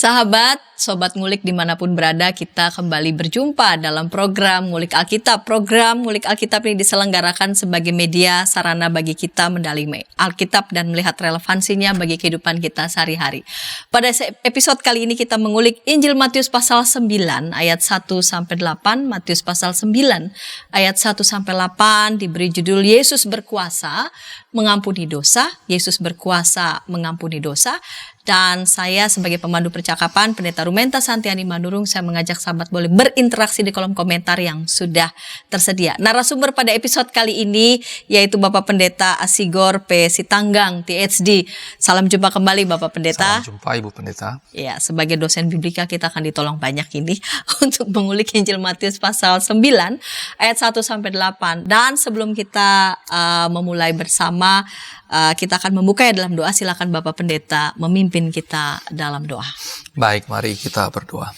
Sahabat, Sobat Ngulik dimanapun berada, kita kembali berjumpa dalam program Ngulik Alkitab. Program Ngulik Alkitab ini diselenggarakan sebagai media sarana bagi kita mendalami Alkitab dan melihat relevansinya bagi kehidupan kita sehari-hari. Pada episode kali ini kita mengulik Injil Matius pasal 9 ayat 1-8. Matius pasal 9 ayat 1-8 diberi judul Yesus berkuasa mengampuni dosa. Yesus berkuasa mengampuni dosa. Dan saya sebagai pemandu percakapan, Pendeta Rumenta Santiani Manurung, saya mengajak sahabat boleh berinteraksi di kolom komentar yang sudah tersedia. Narasumber pada episode kali ini yaitu Bapak Pendeta Asigor P. Sitanggang, THD. Salam jumpa kembali Bapak Pendeta. Salam jumpa Ibu Pendeta. Ya, sebagai dosen biblika kita akan ditolong banyak ini untuk mengulik Injil Matius pasal 9 ayat 1-8. Dan sebelum kita memulai bersama, kita akan membuka dalam doa. Silakan Bapak Pendeta memimpin kita dalam doa. Baik, mari kita berdoa.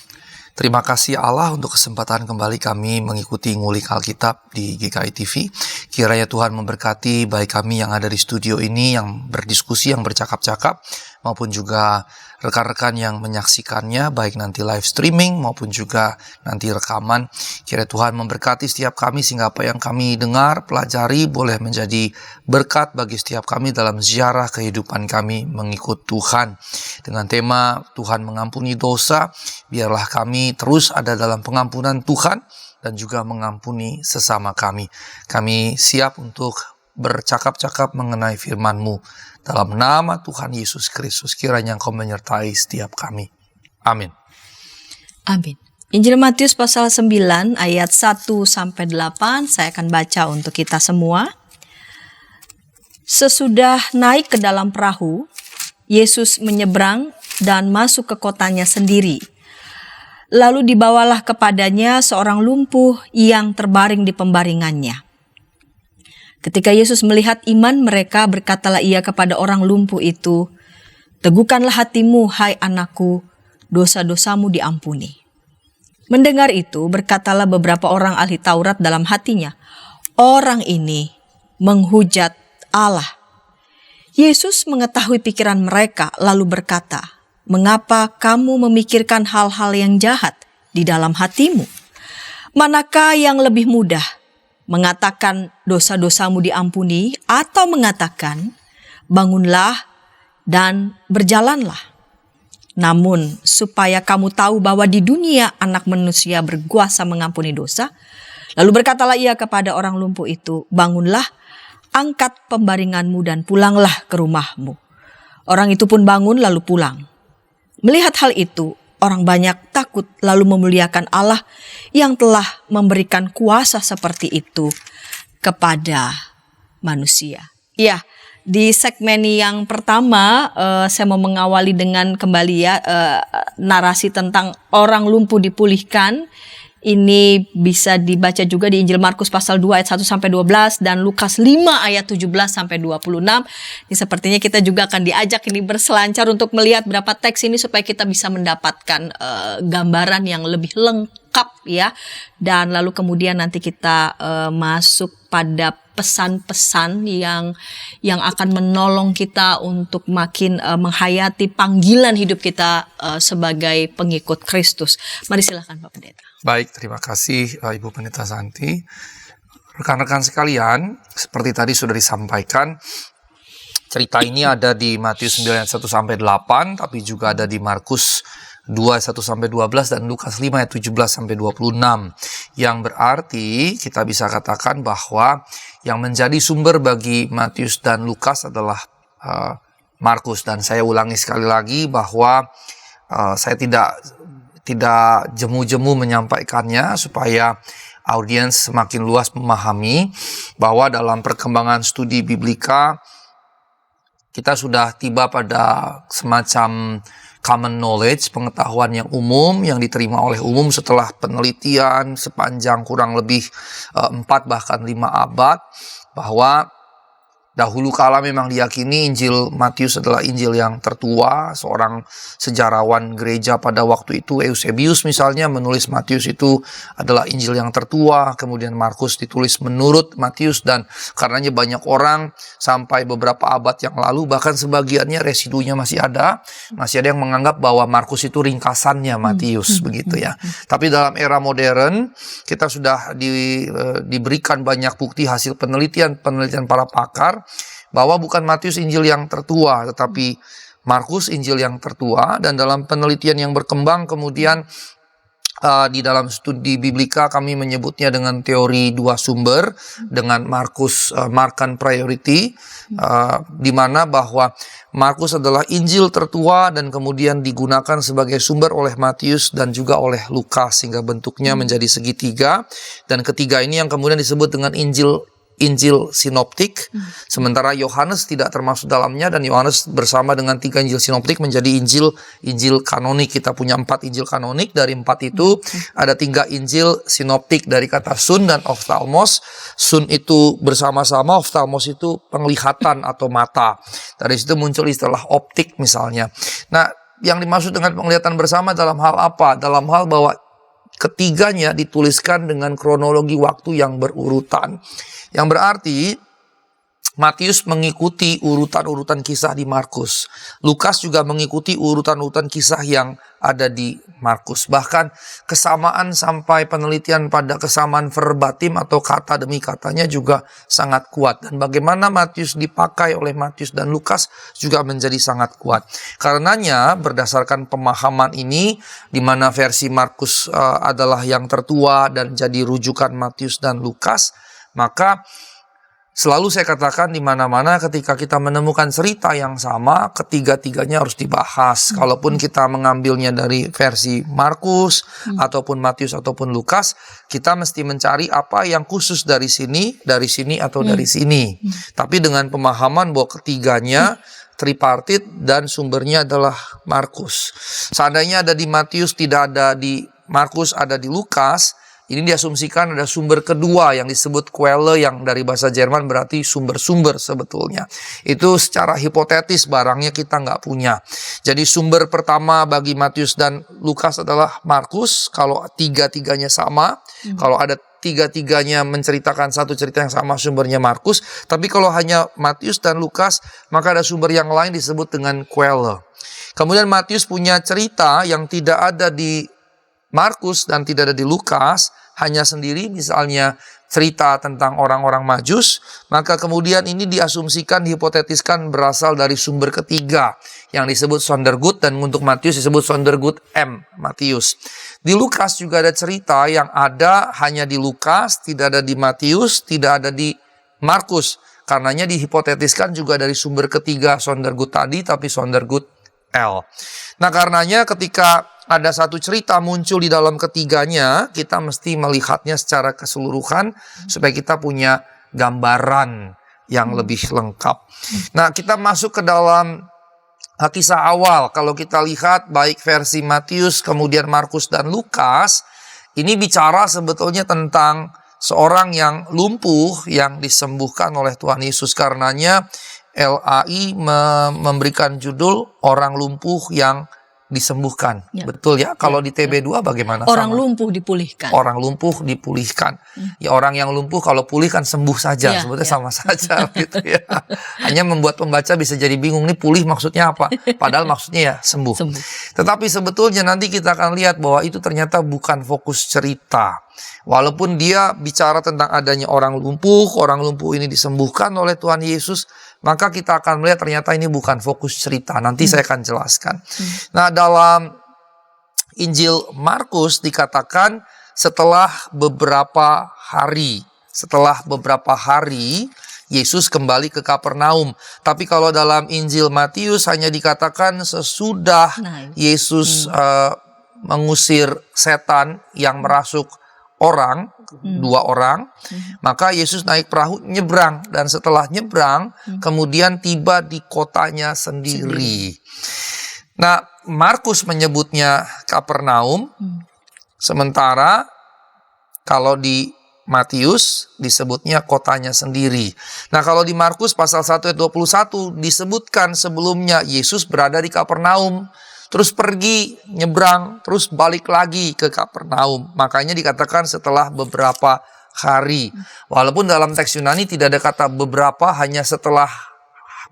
Terima kasih Allah untuk kesempatan kembali kami mengikuti ngulik Alkitab di GKI TV. Kiranya Tuhan memberkati baik kami yang ada di studio ini, yang berdiskusi, yang bercakap-cakap, maupun juga rekan-rekan yang menyaksikannya, baik nanti live streaming maupun juga nanti rekaman. Kiranya Tuhan memberkati setiap kami sehingga apa yang kami dengar, pelajari boleh menjadi berkat bagi setiap kami dalam ziarah kehidupan kami mengikut Tuhan. Dengan tema Tuhan mengampuni dosa, biarlah kami terus ada dalam pengampunan Tuhan dan juga mengampuni sesama kami. Kami siap untuk bercakap-cakap mengenai firman-Mu. Dalam nama Tuhan Yesus Kristus, kiranya Engkau menyertai setiap kami. Amin. Amin. Injil Matius pasal 9 ayat 1-8, saya akan baca untuk kita semua. Sesudah naik ke dalam perahu, Yesus menyeberang dan masuk ke kotanya sendiri. Lalu dibawalah kepadanya seorang lumpuh yang terbaring di pembaringannya. Ketika Yesus melihat iman mereka, berkatalah ia kepada orang lumpuh itu, "Teguhkanlah hatimu, hai anakku, dosa-dosamu diampuni." Mendengar itu, berkatalah beberapa orang ahli Taurat dalam hatinya, "Orang ini menghujat Allah." Yesus mengetahui pikiran mereka, lalu berkata, "Mengapa kamu memikirkan hal-hal yang jahat di dalam hatimu? Manakah yang lebih mudah, mengatakan dosa-dosamu diampuni, atau mengatakan bangunlah dan berjalanlah? Namun supaya kamu tahu bahwa di dunia anak manusia berkuasa mengampuni dosa." Lalu berkatalah ia kepada orang lumpuh itu, "Bangunlah, angkat pembaringanmu dan pulanglah ke rumahmu." Orang itu pun bangun lalu pulang. Melihat hal itu, orang banyak takut lalu memuliakan Allah yang telah memberikan kuasa seperti itu kepada manusia. Ya, di segmen yang pertama saya mau mengawali dengan kembali narasi tentang orang lumpuh dipulihkan. Ini bisa dibaca juga di Injil Markus pasal 2 ayat 1-12 dan Lukas 5 ayat 17-26. Ini sepertinya kita juga akan diajak ini berselancar untuk melihat berapa teks ini supaya kita bisa mendapatkan gambaran yang lebih lengkap ya. Dan lalu kemudian nanti kita masuk pada pesan-pesan yang akan menolong kita untuk makin menghayati panggilan hidup kita sebagai pengikut Kristus. Mari silakan Pak Pendeta. Baik, terima kasih Ibu Pendeta Santi. Rekan-rekan sekalian, seperti tadi sudah disampaikan, cerita ini ada di Matius 9 ayat 1-8, tapi juga ada di Markus 2 ayat 1-12 dan Lukas 5 ayat 17-26. Yang berarti kita bisa katakan bahwa yang menjadi sumber bagi Matius dan Lukas adalah Markus. Dan saya ulangi sekali lagi bahwa saya tidak jemu-jemu menyampaikannya supaya audiens semakin luas memahami bahwa dalam perkembangan studi biblika kita sudah tiba pada semacam common knowledge, pengetahuan yang umum yang diterima oleh umum setelah penelitian sepanjang kurang lebih 4 bahkan 5 abad, bahwa Dahulu kala memang diyakini Injil Matius adalah Injil yang tertua. Seorang sejarawan gereja pada waktu itu, Eusebius misalnya, menulis Matius itu adalah Injil yang tertua. Kemudian Markus ditulis menurut Matius, dan karenanya banyak orang sampai beberapa abad yang lalu, bahkan sebagiannya residunya masih ada yang menganggap bahwa Markus itu ringkasannya Matius, begitu ya. Tapi dalam era modern kita sudah diberikan banyak bukti hasil penelitian para pakar bahwa bukan Matius Injil yang tertua, tetapi Markus Injil yang tertua. Dan dalam penelitian yang berkembang kemudian di dalam studi biblika kami menyebutnya dengan teori dua sumber, dengan Markan priority, di mana bahwa Markus adalah Injil tertua dan kemudian digunakan sebagai sumber oleh Matius dan juga oleh Lukas, sehingga bentuknya menjadi segitiga. Dan ketiga ini yang kemudian disebut dengan Injil sinoptik, sementara Yohanes tidak termasuk dalamnya, dan Yohanes bersama dengan 3 Injil sinoptik menjadi Injil kanonik. Kita punya 4 Injil kanonik, dari 4 itu ada 3 Injil sinoptik dari kata sun dan oftalmos. Sun itu bersama-sama, oftalmos itu penglihatan atau mata. Dari situ muncul istilah optik misalnya. Nah, yang dimaksud dengan penglihatan bersama dalam hal apa? Dalam hal bahwa ketiganya dituliskan dengan kronologi waktu yang berurutan. Yang berarti Matius mengikuti urutan-urutan kisah di Markus. Lukas juga mengikuti urutan-urutan kisah yang ada di Markus. Bahkan kesamaan sampai penelitian pada kesamaan verbatim atau kata demi katanya juga sangat kuat. Dan bagaimana Matius dipakai oleh Matius dan Lukas juga menjadi sangat kuat. Karenanya berdasarkan pemahaman ini, di mana versi Markus adalah yang tertua dan jadi rujukan Matius dan Lukas, maka selalu saya katakan di mana-mana ketika kita menemukan cerita yang sama, ketiga-tiganya harus dibahas. Kalaupun kita mengambilnya dari versi Markus ataupun Matius ataupun Lukas, kita mesti mencari apa yang khusus dari sini atau dari sini. Tapi dengan pemahaman bahwa ketiganya tripartit dan sumbernya adalah Markus. Seandainya ada di Matius, tidak ada di Markus, ada di Lukas, ini diasumsikan ada sumber kedua yang disebut Quelle, yang dari bahasa Jerman berarti sumber-sumber sebetulnya. Itu secara hipotetis, barangnya kita nggak punya. Jadi sumber pertama bagi Matius dan Lukas adalah Markus, kalau tiga-tiganya sama. Kalau ada tiga-tiganya menceritakan satu cerita yang sama, sumbernya Markus. Tapi kalau hanya Matius dan Lukas, maka ada sumber yang lain disebut dengan Quelle. Kemudian Matius punya cerita yang tidak ada di Markus dan tidak ada di Lukas, hanya sendiri, misalnya cerita tentang orang-orang Majus, maka kemudian ini diasumsikan, hipotetiskan berasal dari sumber ketiga yang disebut Sondergut, dan untuk Matius disebut Sondergut M. Matius. Di Lukas juga ada cerita yang ada hanya di Lukas, tidak ada di Matius, tidak ada di Markus. Karenanya dihipotetiskan juga dari sumber ketiga Sondergut tadi, tapi Sondergut L. Nah, karenanya ketika ada satu cerita muncul di dalam ketiganya, kita mesti melihatnya secara keseluruhan supaya kita punya gambaran yang lebih lengkap. Nah, kita masuk ke dalam kisah awal. Kalau kita lihat baik versi Matius, kemudian Markus dan Lukas, ini bicara sebetulnya tentang seorang yang lumpuh yang disembuhkan oleh Tuhan Yesus. Karenanya LAI memberikan judul orang lumpuh yang disembuhkan. Ya. Betul ya? Kalau di TB2 bagaimana? Orang sama? lumpuh dipulihkan. Orang lumpuh dipulihkan. Ya, orang yang lumpuh kalau pulih kan sembuh saja. Sebetulnya sama saja gitu ya. Hanya membuat pembaca bisa jadi bingung, nih pulih maksudnya apa? Padahal maksudnya ya sembuh. Tetapi sebetulnya nanti kita akan lihat bahwa itu ternyata bukan fokus cerita. Walaupun dia bicara tentang adanya orang lumpuh ini disembuhkan oleh Tuhan Yesus, maka kita akan melihat ternyata ini bukan fokus cerita. Nanti saya akan jelaskan. Nah, dalam Injil Markus dikatakan setelah beberapa hari Yesus kembali ke Kapernaum. Tapi kalau dalam Injil Matius hanya dikatakan sesudah Yesus mengusir setan yang merasuk orang, 2 orang, maka Yesus naik perahu nyebrang, dan setelah nyebrang kemudian tiba di kotanya sendiri. Nah, Markus menyebutnya Kapernaum, sementara kalau di Matius disebutnya kotanya sendiri. Nah, kalau di Markus pasal 1 ayat 21 disebutkan sebelumnya Yesus berada di Kapernaum, terus pergi, nyebrang, terus balik lagi ke Kapernaum. Makanya dikatakan setelah beberapa hari. Walaupun dalam teks Yunani tidak ada kata beberapa, hanya setelah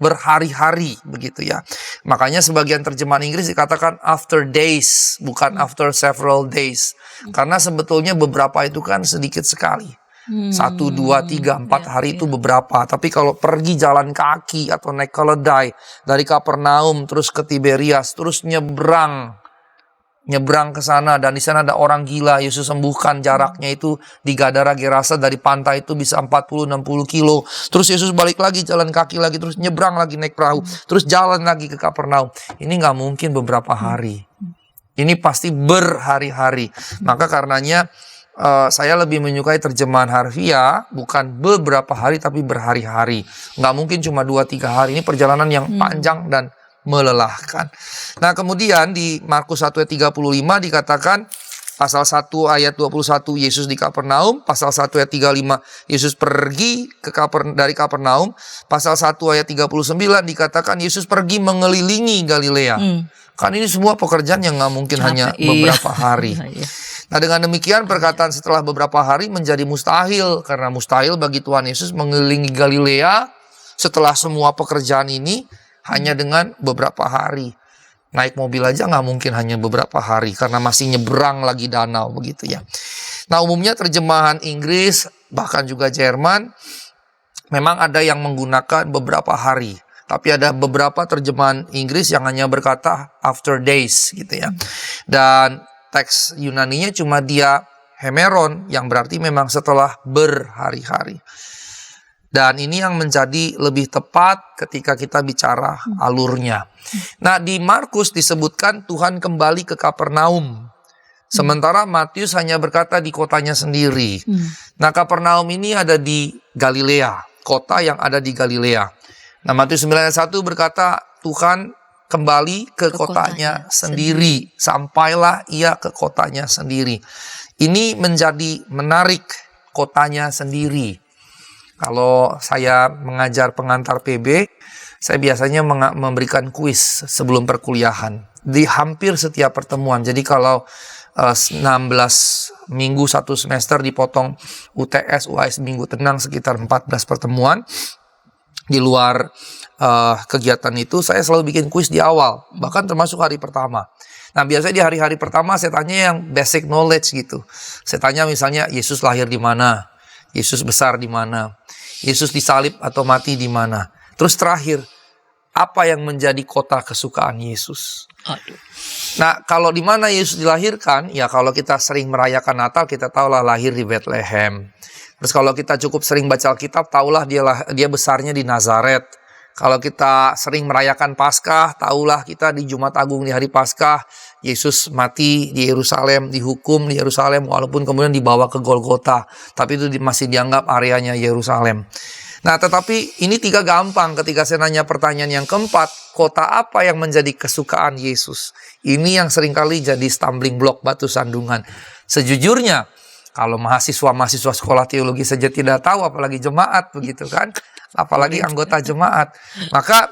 berhari-hari begitu ya. Makanya sebagian terjemahan Inggris dikatakan after days, bukan after several days. Karena sebetulnya beberapa itu kan sedikit sekali. 1, 2, 3, 4 hari itu beberapa. Tapi kalau pergi jalan kaki atau naik keledai dari Kapernaum terus ke Tiberias, terus nyebrang ke sana, dan di sana ada orang gila, Yesus sembuhkan. Jaraknya itu di Gadara Gerasa dari pantai itu bisa 40-60 kilo. Terus Yesus balik lagi jalan kaki lagi, terus nyebrang lagi naik perahu, terus jalan lagi ke Kapernaum. Ini nggak mungkin beberapa hari. Ini pasti berhari-hari. Maka karenanya saya lebih menyukai terjemahan harfiah, bukan beberapa hari tapi berhari-hari. Nggak mungkin cuma 2-3 hari. Ini perjalanan yang panjang dan melelahkan. Nah, kemudian di Markus 1 ayat 35 dikatakan pasal 1 ayat 21 Yesus di Kapernaum, pasal 1 ayat 35 Yesus pergi dari Kapernaum, pasal 1 ayat 39 dikatakan Yesus pergi mengelilingi Galilea. Kan ini semua pekerjaan yang nggak mungkin hanya beberapa hari. Nah, dengan demikian perkataan setelah beberapa hari menjadi mustahil, karena mustahil bagi Tuhan Yesus mengelilingi Galilea setelah semua pekerjaan ini hanya dengan beberapa hari. Naik mobil aja nggak mungkin hanya beberapa hari, karena masih nyebrang lagi danau begitu ya. Nah, umumnya terjemahan Inggris bahkan juga Jerman memang ada yang menggunakan beberapa hari. Tapi ada beberapa terjemahan Inggris yang hanya berkata after days gitu ya. Dan teks Yunaninya cuma dia hemeron, yang berarti memang setelah berhari-hari. Dan ini yang menjadi lebih tepat ketika kita bicara alurnya. Nah, di Markus disebutkan Tuhan kembali ke Kapernaum. Sementara Matius hanya berkata di kotanya sendiri. Nah, Kapernaum ini ada di Galilea, kota yang ada di Galilea. Nah, Matius 9 ayat 1 berkata Tuhan kembali ke kotanya sendiri. Sampailah ia ke kotanya sendiri. Ini menjadi menarik, kotanya sendiri. Kalau saya mengajar pengantar PB, saya biasanya memberikan kuis sebelum perkuliahan di hampir setiap pertemuan. Jadi kalau 16 minggu satu semester dipotong UTS, UAS minggu tenang sekitar 14 pertemuan. Di luar kegiatan itu saya selalu bikin kuis di awal, bahkan termasuk hari pertama. Nah, biasanya di hari-hari pertama saya tanya yang basic knowledge gitu. Saya tanya misalnya Yesus lahir di mana? Yesus besar di mana? Yesus disalib atau mati di mana? Terus terakhir, apa yang menjadi kota kesukaan Yesus? Nah, kalau di mana Yesus dilahirkan, ya kalau kita sering merayakan Natal, kita tahulah lahir di Bethlehem. Terus kalau kita cukup sering baca Alkitab, tahulah dia besarnya di Nazaret. Kalau kita sering merayakan Paskah, tahulah kita di Jumat Agung di hari Paskah, Yesus mati di Yerusalem, dihukum di Yerusalem, walaupun kemudian dibawa ke Golgota. Tapi itu masih dianggap areanya Yerusalem. Nah, tetapi ini 3 gampang ketika saya nanya pertanyaan yang keempat, kota apa yang menjadi kesukaan Yesus? Ini yang seringkali jadi stumbling block, batu sandungan. Sejujurnya, kalau mahasiswa sekolah teologi saja tidak tahu, apalagi jemaat begitu kan, apalagi anggota jemaat. Maka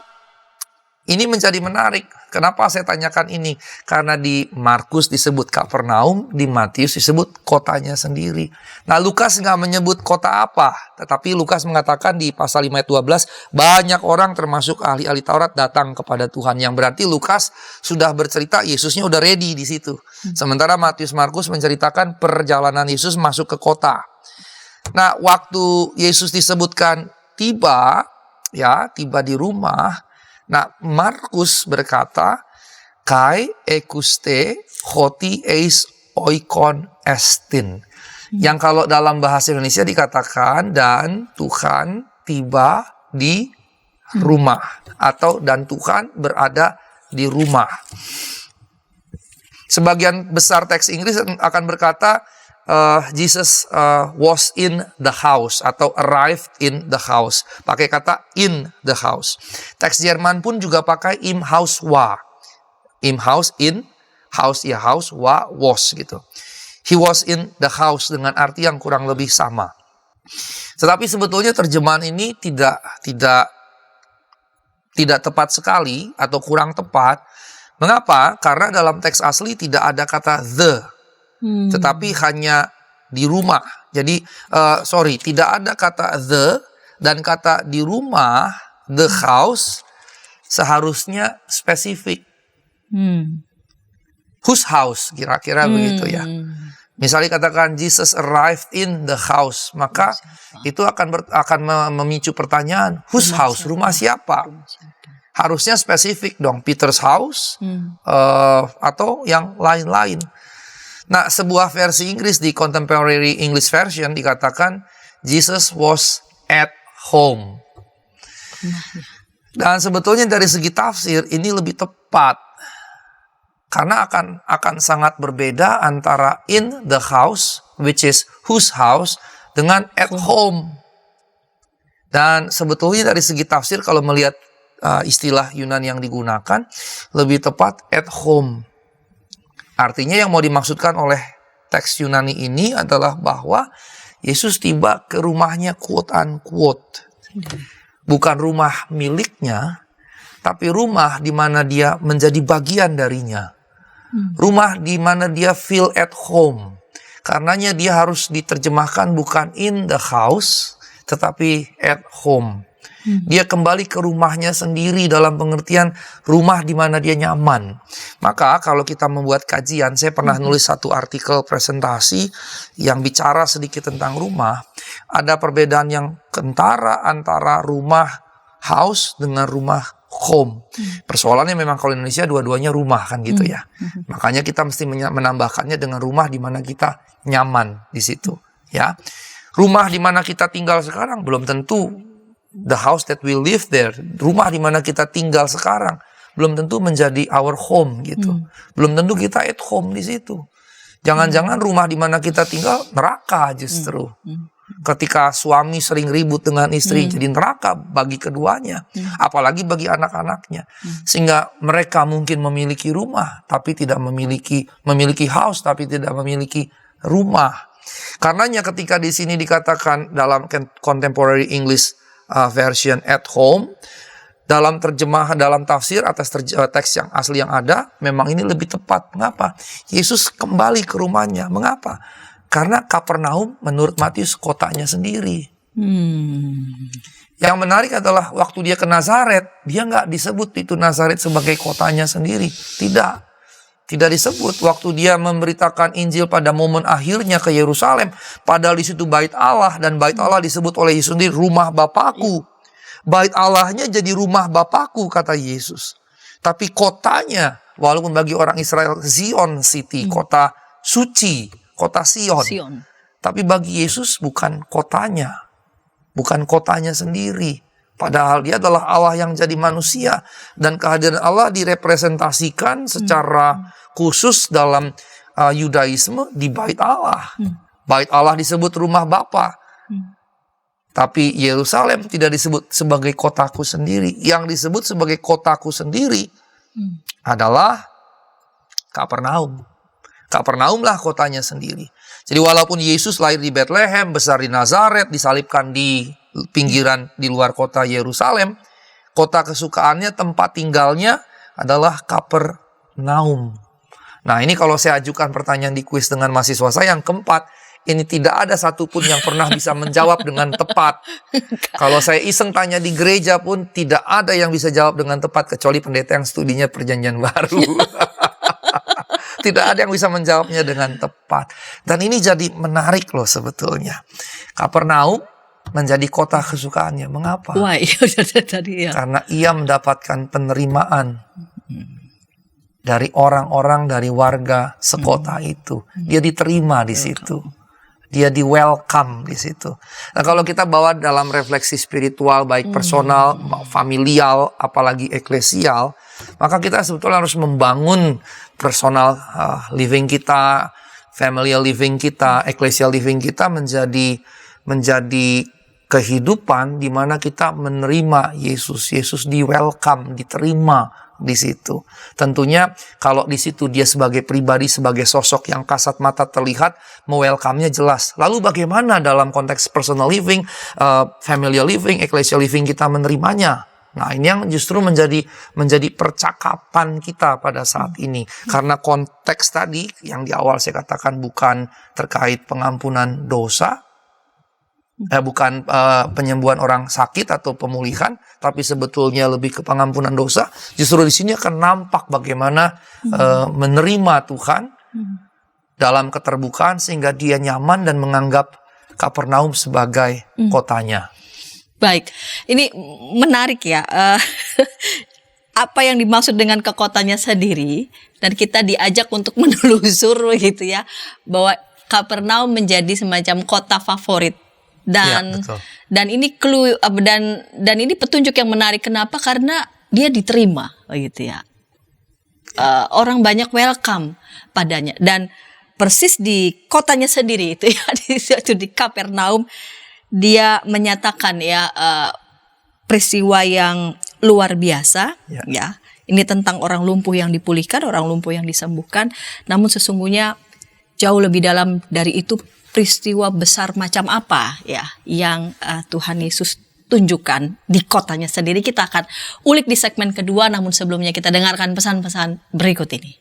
ini menjadi menarik. Kenapa saya tanyakan ini? Karena di Markus disebut Kapernaum, di Matius disebut kotanya sendiri. Nah, Lukas nggak menyebut kota apa, tetapi Lukas mengatakan di pasal 5 ayat 12, banyak orang termasuk ahli-ahli Taurat datang kepada Tuhan. Yang berarti Lukas sudah bercerita Yesusnya udah ready di situ. Sementara Matius Markus menceritakan perjalanan Yesus masuk ke kota. Nah, waktu Yesus disebutkan tiba di rumah. Nah, Markus berkata, kai ekuste hoti eis oikon estin. Yang kalau dalam bahasa Indonesia dikatakan, dan Tuhan tiba di rumah. Atau dan Tuhan berada di rumah. Sebagian besar teks Inggris akan berkata, Jesus was in the house atau arrived in the house. Pakai kata in the house. Teks Jerman pun juga pakai im Haus war. Im Haus in house, ya house wa was gitu. He was in the house dengan arti yang kurang lebih sama. Tetapi sebetulnya terjemahan ini tidak tepat sekali atau kurang tepat. Mengapa? Karena dalam teks asli tidak ada kata the, tetapi hanya di rumah. Jadi, tidak ada kata the dan kata di rumah, the house, seharusnya spesifik. Whose house, kira-kira begitu ya. Misalnya katakan Jesus arrived in the house, maka itu akan memicu pertanyaan, whose house, rumah siapa? Harusnya spesifik dong, Peter's house atau yang lain-lain. Nah, sebuah versi Inggris di Contemporary English Version dikatakan Jesus was at home. Dan sebetulnya dari segi tafsir ini lebih tepat. Karena akan sangat berbeda antara in the house, which is whose house, dengan at home. Dan sebetulnya dari segi tafsir kalau melihat istilah Yunani yang digunakan, lebih tepat at home. Artinya yang mau dimaksudkan oleh teks Yunani ini adalah bahwa Yesus tiba ke rumahnya quote unquote. Bukan rumah miliknya, tapi rumah di mana dia menjadi bagian darinya. Rumah di mana dia feel at home. Karenanya dia harus diterjemahkan bukan in the house, tetapi at home. Dia kembali ke rumahnya sendiri dalam pengertian rumah di mana dia nyaman. Maka kalau kita membuat kajian, saya pernah nulis satu artikel presentasi yang bicara sedikit tentang rumah. Ada perbedaan yang kentara antara rumah house dengan rumah home. Persoalannya memang kalau Indonesia dua-duanya rumah kan gitu ya. Makanya kita mesti menambahkannya dengan rumah di mana kita nyaman di situ ya. Rumah di mana kita tinggal sekarang belum tentu the house that we live there. Rumah di mana kita tinggal sekarang belum tentu menjadi our home gitu. Belum tentu kita at home di situ. Jangan-jangan rumah di mana kita tinggal neraka justru. Ketika suami sering ribut dengan istri jadi neraka bagi keduanya, apalagi bagi anak-anaknya. Sehingga mereka mungkin memiliki rumah tapi tidak memiliki house tapi tidak memiliki rumah. Karenanya ketika di sini dikatakan dalam Contemporary English Version at home, dalam terjemahan, dalam tafsir atas teks yang asli yang ada, memang ini lebih tepat. Mengapa? Yesus kembali ke rumahnya. Mengapa? Karena Kapernaum menurut Matius kotanya sendiri. Yang menarik adalah waktu dia ke Nazaret, dia nggak disebut itu Nazaret sebagai kotanya sendiri. Tidak disebut. Waktu dia memberitakan Injil pada momen akhirnya ke Yerusalem, padahal di situ bait Allah, dan bait Allah disebut oleh Yesus sendiri rumah Bapakku. Bait Allahnya jadi rumah Bapakku, kata Yesus. Tapi kotanya, walaupun bagi orang Israel Zion City, kota suci, kota Sion. Tapi bagi Yesus bukan kotanya, bukan kotanya sendiri. Padahal dia adalah Allah yang jadi manusia. Dan kehadiran Allah direpresentasikan secara khusus dalam Yudaisme di bait Allah. Bait Allah disebut rumah Bapa. Tapi Yerusalem tidak disebut sebagai kotaku sendiri. Yang disebut sebagai kotaku sendiri adalah Kapernaum. Kapernaumlah kotanya sendiri. Jadi walaupun Yesus lahir di Bethlehem, besar di Nazaret, disalibkan di pinggiran di luar kota Yerusalem, kota kesukaannya, tempat tinggalnya adalah Kapernaum. Nah, ini kalau saya ajukan pertanyaan di kuis dengan mahasiswa saya yang keempat, ini tidak ada satupun yang pernah bisa menjawab dengan tepat. Kalau saya iseng tanya di gereja pun tidak ada yang bisa jawab dengan tepat kecuali pendeta yang studinya Perjanjian Baru. Tidak ada yang bisa menjawabnya dengan tepat. Dan ini jadi menarik loh sebetulnya. Kapernaum menjadi kota kesukaannya. Mengapa? Why? Karena ia mendapatkan penerimaan dari orang-orang, dari warga sekota itu. Dia diterima di situ. Dia di welcome di situ. Nah, kalau kita bawa dalam refleksi spiritual, baik personal, familial, apalagi eklesial, maka kita sebetulnya harus membangun personal living kita, familial living kita, ecclesial living kita menjadi kehidupan di mana kita menerima Yesus. Yesus di welcome, diterima di situ. Tentunya kalau di situ dia sebagai pribadi, sebagai sosok yang kasat mata terlihat, welcome-nya jelas. Lalu bagaimana dalam konteks personal living, familial living, ecclesial living kita menerimanya? Nah, ini yang justru menjadi percakapan kita pada saat ini. Karena konteks tadi yang di awal saya katakan bukan terkait pengampunan dosa, bukan penyembuhan orang sakit atau pemulihan, tapi sebetulnya lebih ke pengampunan dosa. Justru di sini akan nampak bagaimana menerima Tuhan dalam keterbukaan sehingga dia nyaman dan menganggap Kapernaum sebagai kotanya. Baik, ini menarik ya. Apa yang dimaksud dengan ke kotanya sendiri, dan kita diajak untuk menelusur gitu ya, bahwa Kapernaum menjadi semacam kota favorit. Dan Ya, dan ini clue dan ini petunjuk yang menarik. Kenapa? Karena dia diterima gitu ya. Orang banyak welcome padanya, dan persis di kotanya sendiri itu ya, di Kapernaum dia menyatakan ya peristiwa yang luar biasa ya. Ini tentang orang lumpuh yang dipulihkan, orang lumpuh yang disembuhkan. Namun sesungguhnya jauh lebih dalam dari itu, peristiwa besar macam apa ya yang Tuhan Yesus tunjukkan di kotanya sendiri. Kita akan ulik di segmen kedua, namun sebelumnya kita dengarkan pesan-pesan berikut ini.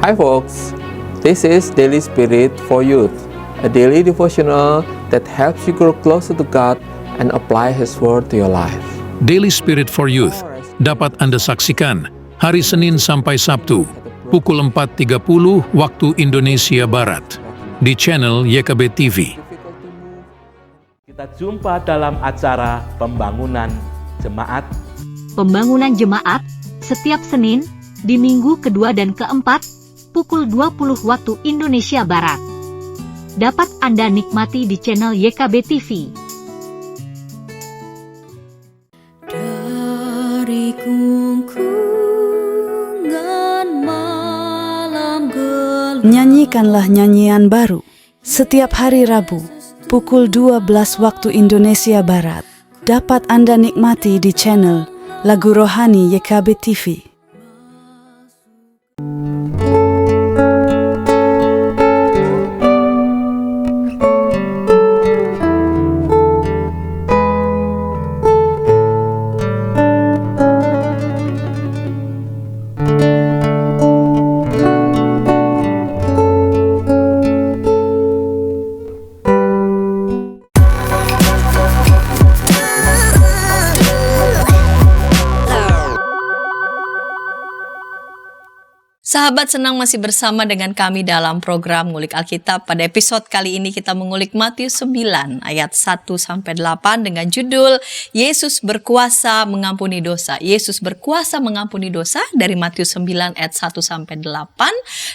Hi folks, this is Daily Spirit for Youth, a daily devotional that helps you grow closer to God and apply His Word to your life. Daily Spirit for Youth dapat Anda saksikan hari Senin sampai Sabtu pukul 4.30 waktu Indonesia Barat di channel YKB TV. Kita jumpa dalam acara Pembangunan Jemaat. Pembangunan Jemaat setiap Senin di minggu kedua dan keempat pukul 20 waktu Indonesia Barat. Dapat Anda nikmati di channel YKB TV. Dari kungkungan malam gelap, Nyanyikanlah nyanyian baru setiap hari Rabu pukul 12 waktu Indonesia Barat. Dapat Anda nikmati di channel Lagu Rohani YKB TV. Sahabat, senang masih bersama dengan kami dalam program Ngulik Alkitab. Pada episode kali ini kita mengulik Matius 9 ayat 1-8 dengan judul Yesus berkuasa mengampuni dosa. Yesus berkuasa mengampuni dosa dari Matius 9 ayat 1-8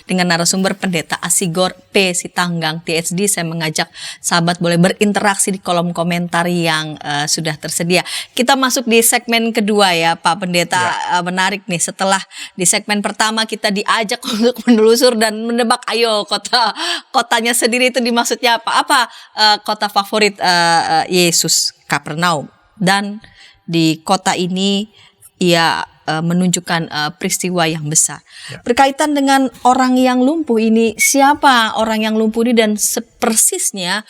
dengan narasumber Pendeta Asigor P. Sitanggang THD. Saya mengajak sahabat boleh berinteraksi di kolom komentar yang sudah tersedia. Kita masuk di segmen kedua ya Pak Pendeta. Menarik nih, setelah di segmen pertama kita diajak untuk menelusur dan menebak, ayo kotanya sendiri itu dimaksudnya apa kota favorit Yesus, Kapernaum. Dan di kota ini ia menunjukkan peristiwa yang besar berkaitan dengan orang yang lumpuh ini. Siapa orang yang lumpuh ini dan persisnya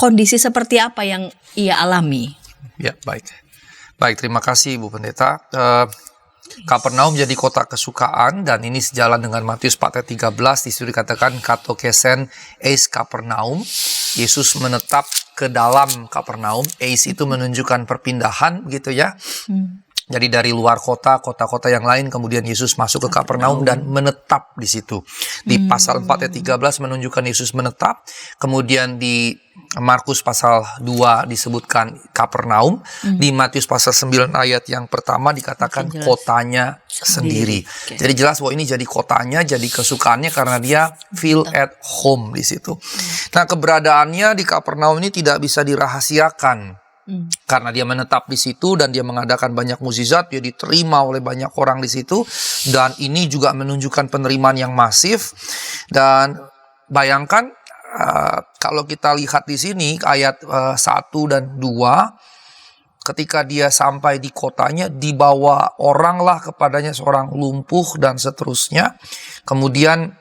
kondisi seperti apa yang ia alami? Ya, baik, terima kasih Bu Pendeta. Kapernaum jadi kota kesukaan, dan ini sejalan dengan Matius 4 ayat 13. Di situ dikatakan katokesen eis Kapernaum. Yesus menetap ke dalam Kapernaum. Eis itu menunjukkan perpindahan gitu ya. Jadi dari luar kota-kota yang lain, kemudian Yesus masuk ke Kapernaum dan menetap di situ. Di pasal 4 ayat 13 menunjukkan Yesus menetap. Kemudian di Markus pasal 2 disebutkan Kapernaum. Di Matius pasal 9 ayat yang pertama dikatakan kotanya sendiri. Jadi jelas bahwa ini jadi kotanya, jadi kesukaannya karena dia feel at home di situ. Nah, keberadaannya di Kapernaum ini tidak bisa dirahasiakan. Karena dia menetap di situ dan dia mengadakan banyak mukjizat, dia diterima oleh banyak orang di situ, dan ini juga menunjukkan penerimaan yang masif. Dan bayangkan kalau kita lihat di sini ayat 1 dan 2, ketika dia sampai di kotanya, dibawa oranglah kepadanya seorang lumpuh dan seterusnya. Kemudian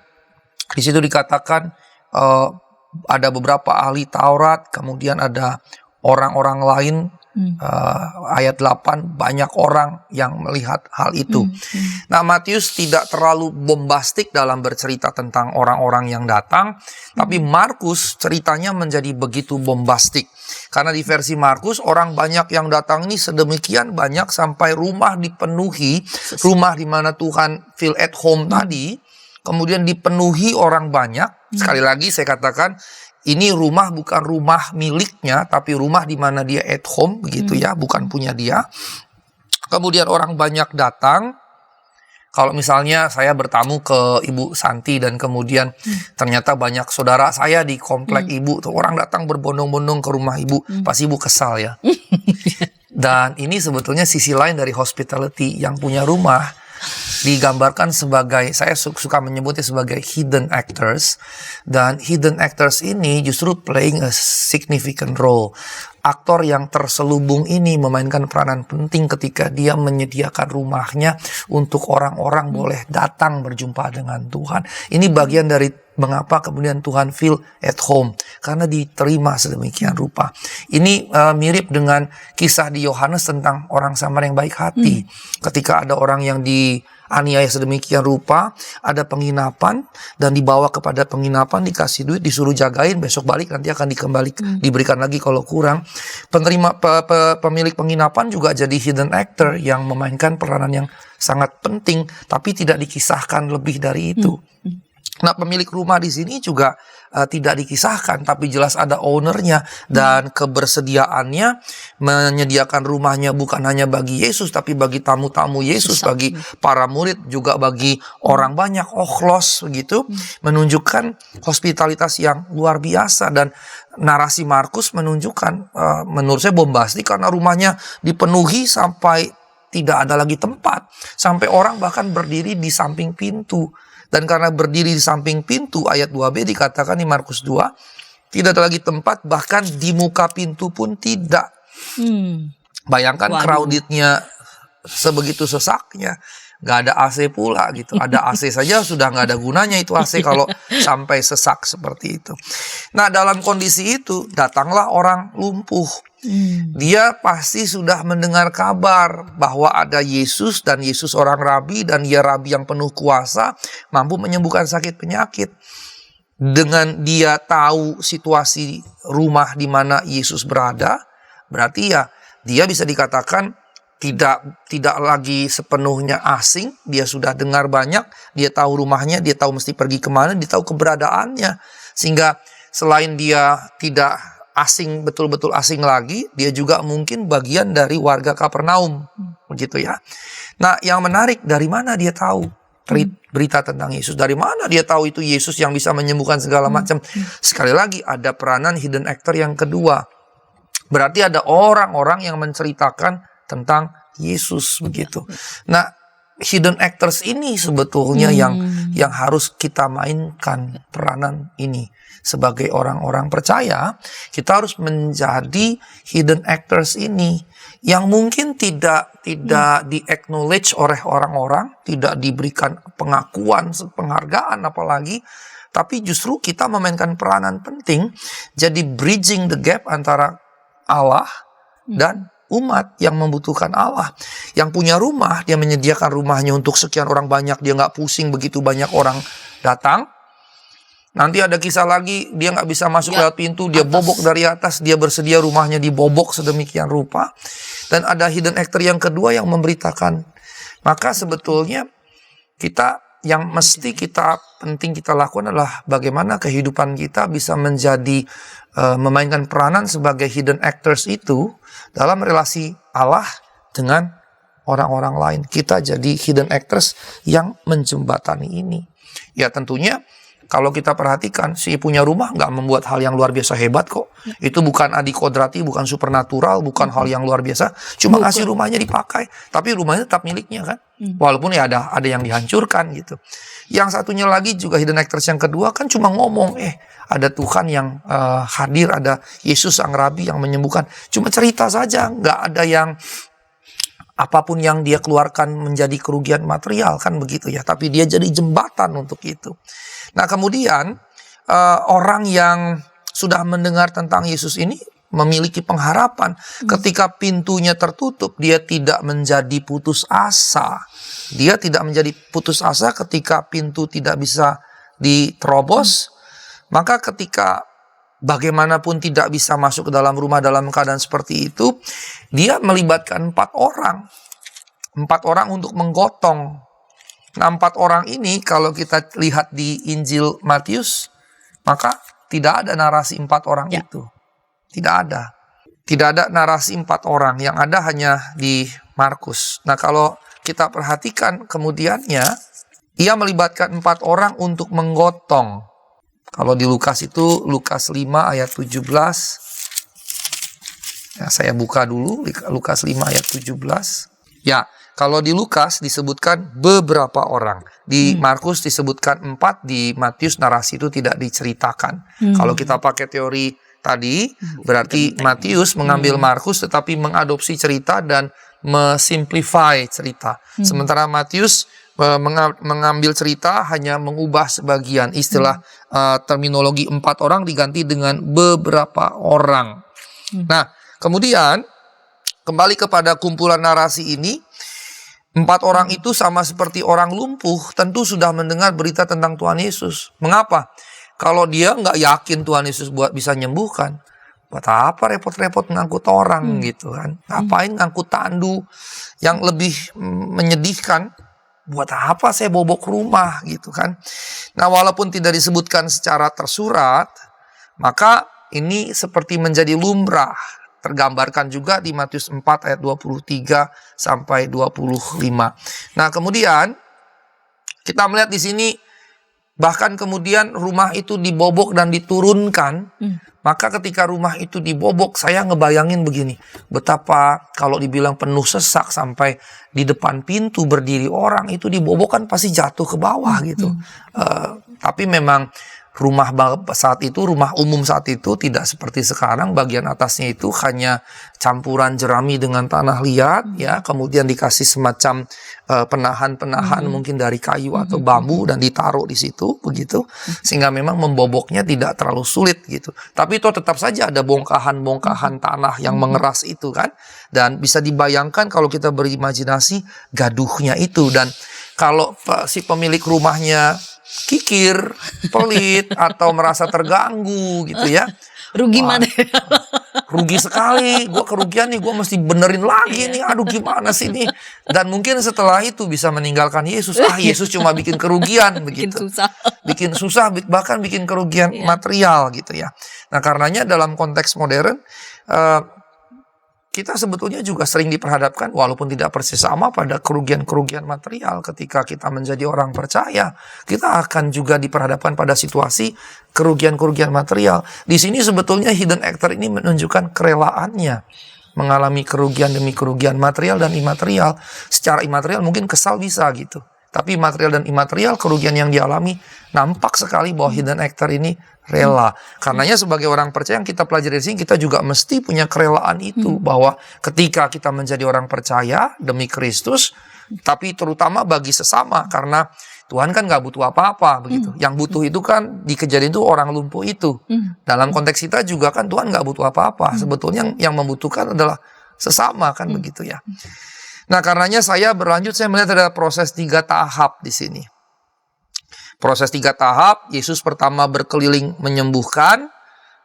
di situ dikatakan ada beberapa ahli Taurat, kemudian ada orang-orang lain. Ayat 8, banyak orang yang melihat hal itu. Nah, Matius tidak terlalu bombastik dalam bercerita tentang orang-orang yang datang, tapi Markus ceritanya menjadi begitu bombastik. Karena di versi Markus, orang banyak yang datang ini sedemikian banyak sampai rumah dipenuhi, rumah di mana Tuhan feel at home tadi, kemudian dipenuhi orang banyak. Sekali lagi saya katakan, ini rumah bukan rumah miliknya, tapi rumah di mana dia at home, begitu ya, bukan punya dia. Kemudian orang banyak datang. Kalau misalnya saya bertamu ke Ibu Santi dan kemudian ternyata banyak saudara saya di komplek Ibu, tuh orang datang berbondong-bondong ke rumah Ibu, pasti Ibu kesal ya. Dan ini sebetulnya sisi lain dari hospitality. Yang punya rumah digambarkan sebagai, saya suka menyebutnya sebagai hidden actors, dan hidden actors ini justru playing a significant role. Aktor yang terselubung ini memainkan peranan penting ketika dia menyediakan rumahnya untuk orang-orang boleh datang berjumpa dengan Tuhan. Ini bagian dari mengapa kemudian Tuhan feel at home, karena diterima sedemikian rupa. Ini mirip dengan kisah di Yohanes tentang orang Samar yang baik hati. Ketika ada orang yang dianiaya sedemikian rupa, ada penginapan dan dibawa kepada penginapan, dikasih duit, disuruh jagain, besok balik nanti akan diberikan lagi kalau kurang. Pemilik penginapan juga jadi hidden actor yang memainkan peranan yang sangat penting, tapi tidak dikisahkan lebih dari itu. Nah, pemilik rumah di sini juga tidak dikisahkan, tapi jelas ada ownernya dan kebersediaannya menyediakan rumahnya bukan hanya bagi Yesus, tapi bagi tamu-tamu Yesus, bagi para murid, juga bagi orang banyak. Ochlos begitu, menunjukkan hospitalitas yang luar biasa. Dan narasi Markus menunjukkan, menurut saya bombastik, karena rumahnya dipenuhi sampai tidak ada lagi tempat, sampai orang bahkan berdiri di samping pintu. Dan karena berdiri di samping pintu, ayat 2b dikatakan di Markus 2, tidak ada lagi tempat, bahkan di muka pintu pun tidak. Bayangkan crowdednya sebegitu sesaknya. Gak ada AC pula gitu. Ada AC saja sudah gak ada gunanya itu AC kalau sampai sesak seperti itu. Nah, dalam kondisi itu datanglah orang lumpuh. Dia pasti sudah mendengar kabar bahwa ada Yesus, dan Yesus orang rabi, dan dia rabi yang penuh kuasa, mampu menyembuhkan sakit penyakit. Dengan dia tahu situasi rumah di mana Yesus berada, berarti ya dia bisa dikatakan tidak lagi sepenuhnya asing. Dia sudah dengar banyak, dia tahu rumahnya, dia tahu mesti pergi kemana, dia tahu keberadaannya. Sehingga selain dia tidak asing, betul-betul asing lagi, dia juga mungkin bagian dari warga Kapernaum, begitu ya. Nah, yang menarik, dari mana dia tahu berita tentang Yesus? Dari mana dia tahu itu Yesus yang bisa menyembuhkan segala macam? Sekali lagi, ada peranan hidden actor yang kedua. Berarti ada orang-orang yang menceritakan tentang Yesus, begitu. Nah, hidden actors ini sebetulnya yang harus kita mainkan peranan ini. Sebagai orang-orang percaya, kita harus menjadi hidden actors ini yang mungkin tidak di-acknowledge oleh orang-orang, tidak diberikan pengakuan, penghargaan apalagi, tapi justru kita memainkan peranan penting, jadi bridging the gap antara Allah dan umat yang membutuhkan Allah. Yang punya rumah, dia menyediakan rumahnya untuk sekian orang banyak, dia nggak pusing begitu banyak orang datang. Nanti ada kisah lagi, dia nggak bisa masuk lewat pintu, dia bobok dari atas, dia bersedia rumahnya dibobok sedemikian rupa. Dan ada hidden actor yang kedua yang memberitakan. Maka sebetulnya yang penting kita lakukan adalah bagaimana kehidupan kita bisa menjadi memainkan peranan sebagai hidden actors itu dalam relasi Allah dengan orang-orang lain. Kita jadi hidden actors yang menjembatani ini. Ya, tentunya kalau kita perhatikan, si punya rumah nggak membuat hal yang luar biasa hebat kok. Itu bukan adikodrati, bukan supernatural, bukan hal yang luar biasa. Cuma ngasih rumahnya dipakai, tapi rumahnya tetap miliknya kan. Walaupun ya ada yang dihancurkan gitu. Yang satunya lagi juga hidden actors yang kedua kan cuma ngomong, ada Tuhan yang hadir, ada Yesus sang Rabi yang menyembuhkan. Cuma cerita saja, nggak ada yang apapun yang dia keluarkan menjadi kerugian material kan begitu ya. Tapi dia jadi jembatan untuk itu. Nah kemudian orang yang sudah mendengar tentang Yesus ini memiliki pengharapan. Ketika pintunya tertutup, dia tidak menjadi putus asa. Dia tidak menjadi putus asa ketika pintu tidak bisa diterobos. Maka ketika bagaimanapun tidak bisa masuk ke dalam rumah dalam keadaan seperti itu, dia melibatkan 4 orang. 4 orang untuk menggotong. Nah 4 orang ini kalau kita lihat di Injil Matius, maka tidak ada narasi 4 orang itu. Tidak ada. Tidak ada narasi 4 orang. Yang ada hanya di Markus. Nah kalau kita perhatikan kemudiannya, ia melibatkan 4 orang untuk menggotong. Kalau di Lukas itu, Lukas 5 ayat 17. Ya, saya buka dulu, Lukas 5 ayat 17. Ya, kalau di Lukas disebutkan beberapa orang. Di Markus disebutkan 4, di Matius narasi itu tidak diceritakan. Kalau kita pakai teori tadi, berarti Matius mengambil Markus tetapi mengadopsi cerita dan mesimplify cerita. Sementara Matius mengambil cerita hanya mengubah sebagian istilah terminologi 4 orang diganti dengan beberapa orang. Nah, kemudian kembali kepada kumpulan narasi ini, 4 orang itu sama seperti orang lumpuh tentu sudah mendengar berita tentang Tuhan Yesus. Mengapa? Kalau dia nggak yakin Tuhan Yesus bisa nyembuhkan, buat apa repot-repot ngangkut orang gitu kan? Ngapain ngangkut tandu? Yang lebih menyedihkan, buat apa saya bobok rumah gitu kan? Nah walaupun tidak disebutkan secara tersurat, maka ini seperti menjadi lumrah. Tergambarkan juga di Matius 4 ayat 23 sampai 25. Nah kemudian kita melihat di sini, bahkan kemudian rumah itu dibobok dan diturunkan. Maka ketika rumah itu dibobok, saya ngebayangin begini. Betapa kalau dibilang penuh sesak sampai di depan pintu berdiri orang, itu dibobok kan pasti jatuh ke bawah gitu. Tapi memang rumah saat itu, rumah umum saat itu tidak seperti sekarang. Bagian atasnya itu hanya campuran jerami dengan tanah liat, ya. Kemudian dikasih semacam penahan-penahan mungkin dari kayu atau bambu dan ditaruh di situ, begitu. Sehingga memang memboboknya tidak terlalu sulit gitu. Tapi itu tetap saja ada bongkahan-bongkahan tanah yang mengeras itu kan. Dan bisa dibayangkan kalau kita berimajinasi gaduhnya itu. Dan kalau si pemilik rumahnya kikir, pelit, atau merasa terganggu gitu ya. Rugi material. Rugi sekali, gue kerugian nih, gue mesti benerin lagi nih, aduh gimana sih nih. Dan mungkin setelah itu bisa meninggalkan Yesus. Yesus cuma bikin kerugian begitu. Bikin susah, bahkan bikin kerugian material gitu ya. Nah karenanya dalam konteks modern, kita sebetulnya juga sering diperhadapkan walaupun tidak persis sama pada kerugian-kerugian material. Ketika kita menjadi orang percaya, kita akan juga diperhadapkan pada situasi kerugian-kerugian material. Di sini sebetulnya hidden actor ini menunjukkan kerelaannya mengalami kerugian demi kerugian material dan imaterial. Secara imaterial mungkin kesal bisa gitu. Tapi material dan imaterial, kerugian yang dialami, nampak sekali bahwa hidden actor ini rela. Karenanya sebagai orang percaya yang kita pelajari di sini, kita juga mesti punya kerelaan itu. Bahwa ketika kita menjadi orang percaya demi Kristus, tapi terutama bagi sesama. Karena Tuhan kan gak butuh apa-apa begitu. Yang butuh itu kan di kejadian itu orang lumpuh itu. Dalam konteks kita juga kan Tuhan gak butuh apa-apa. Sebetulnya yang membutuhkan adalah sesama kan begitu ya. Nah karenanya saya melihat ada proses 3 tahap di sini. Proses 3 tahap, Yesus pertama berkeliling menyembuhkan,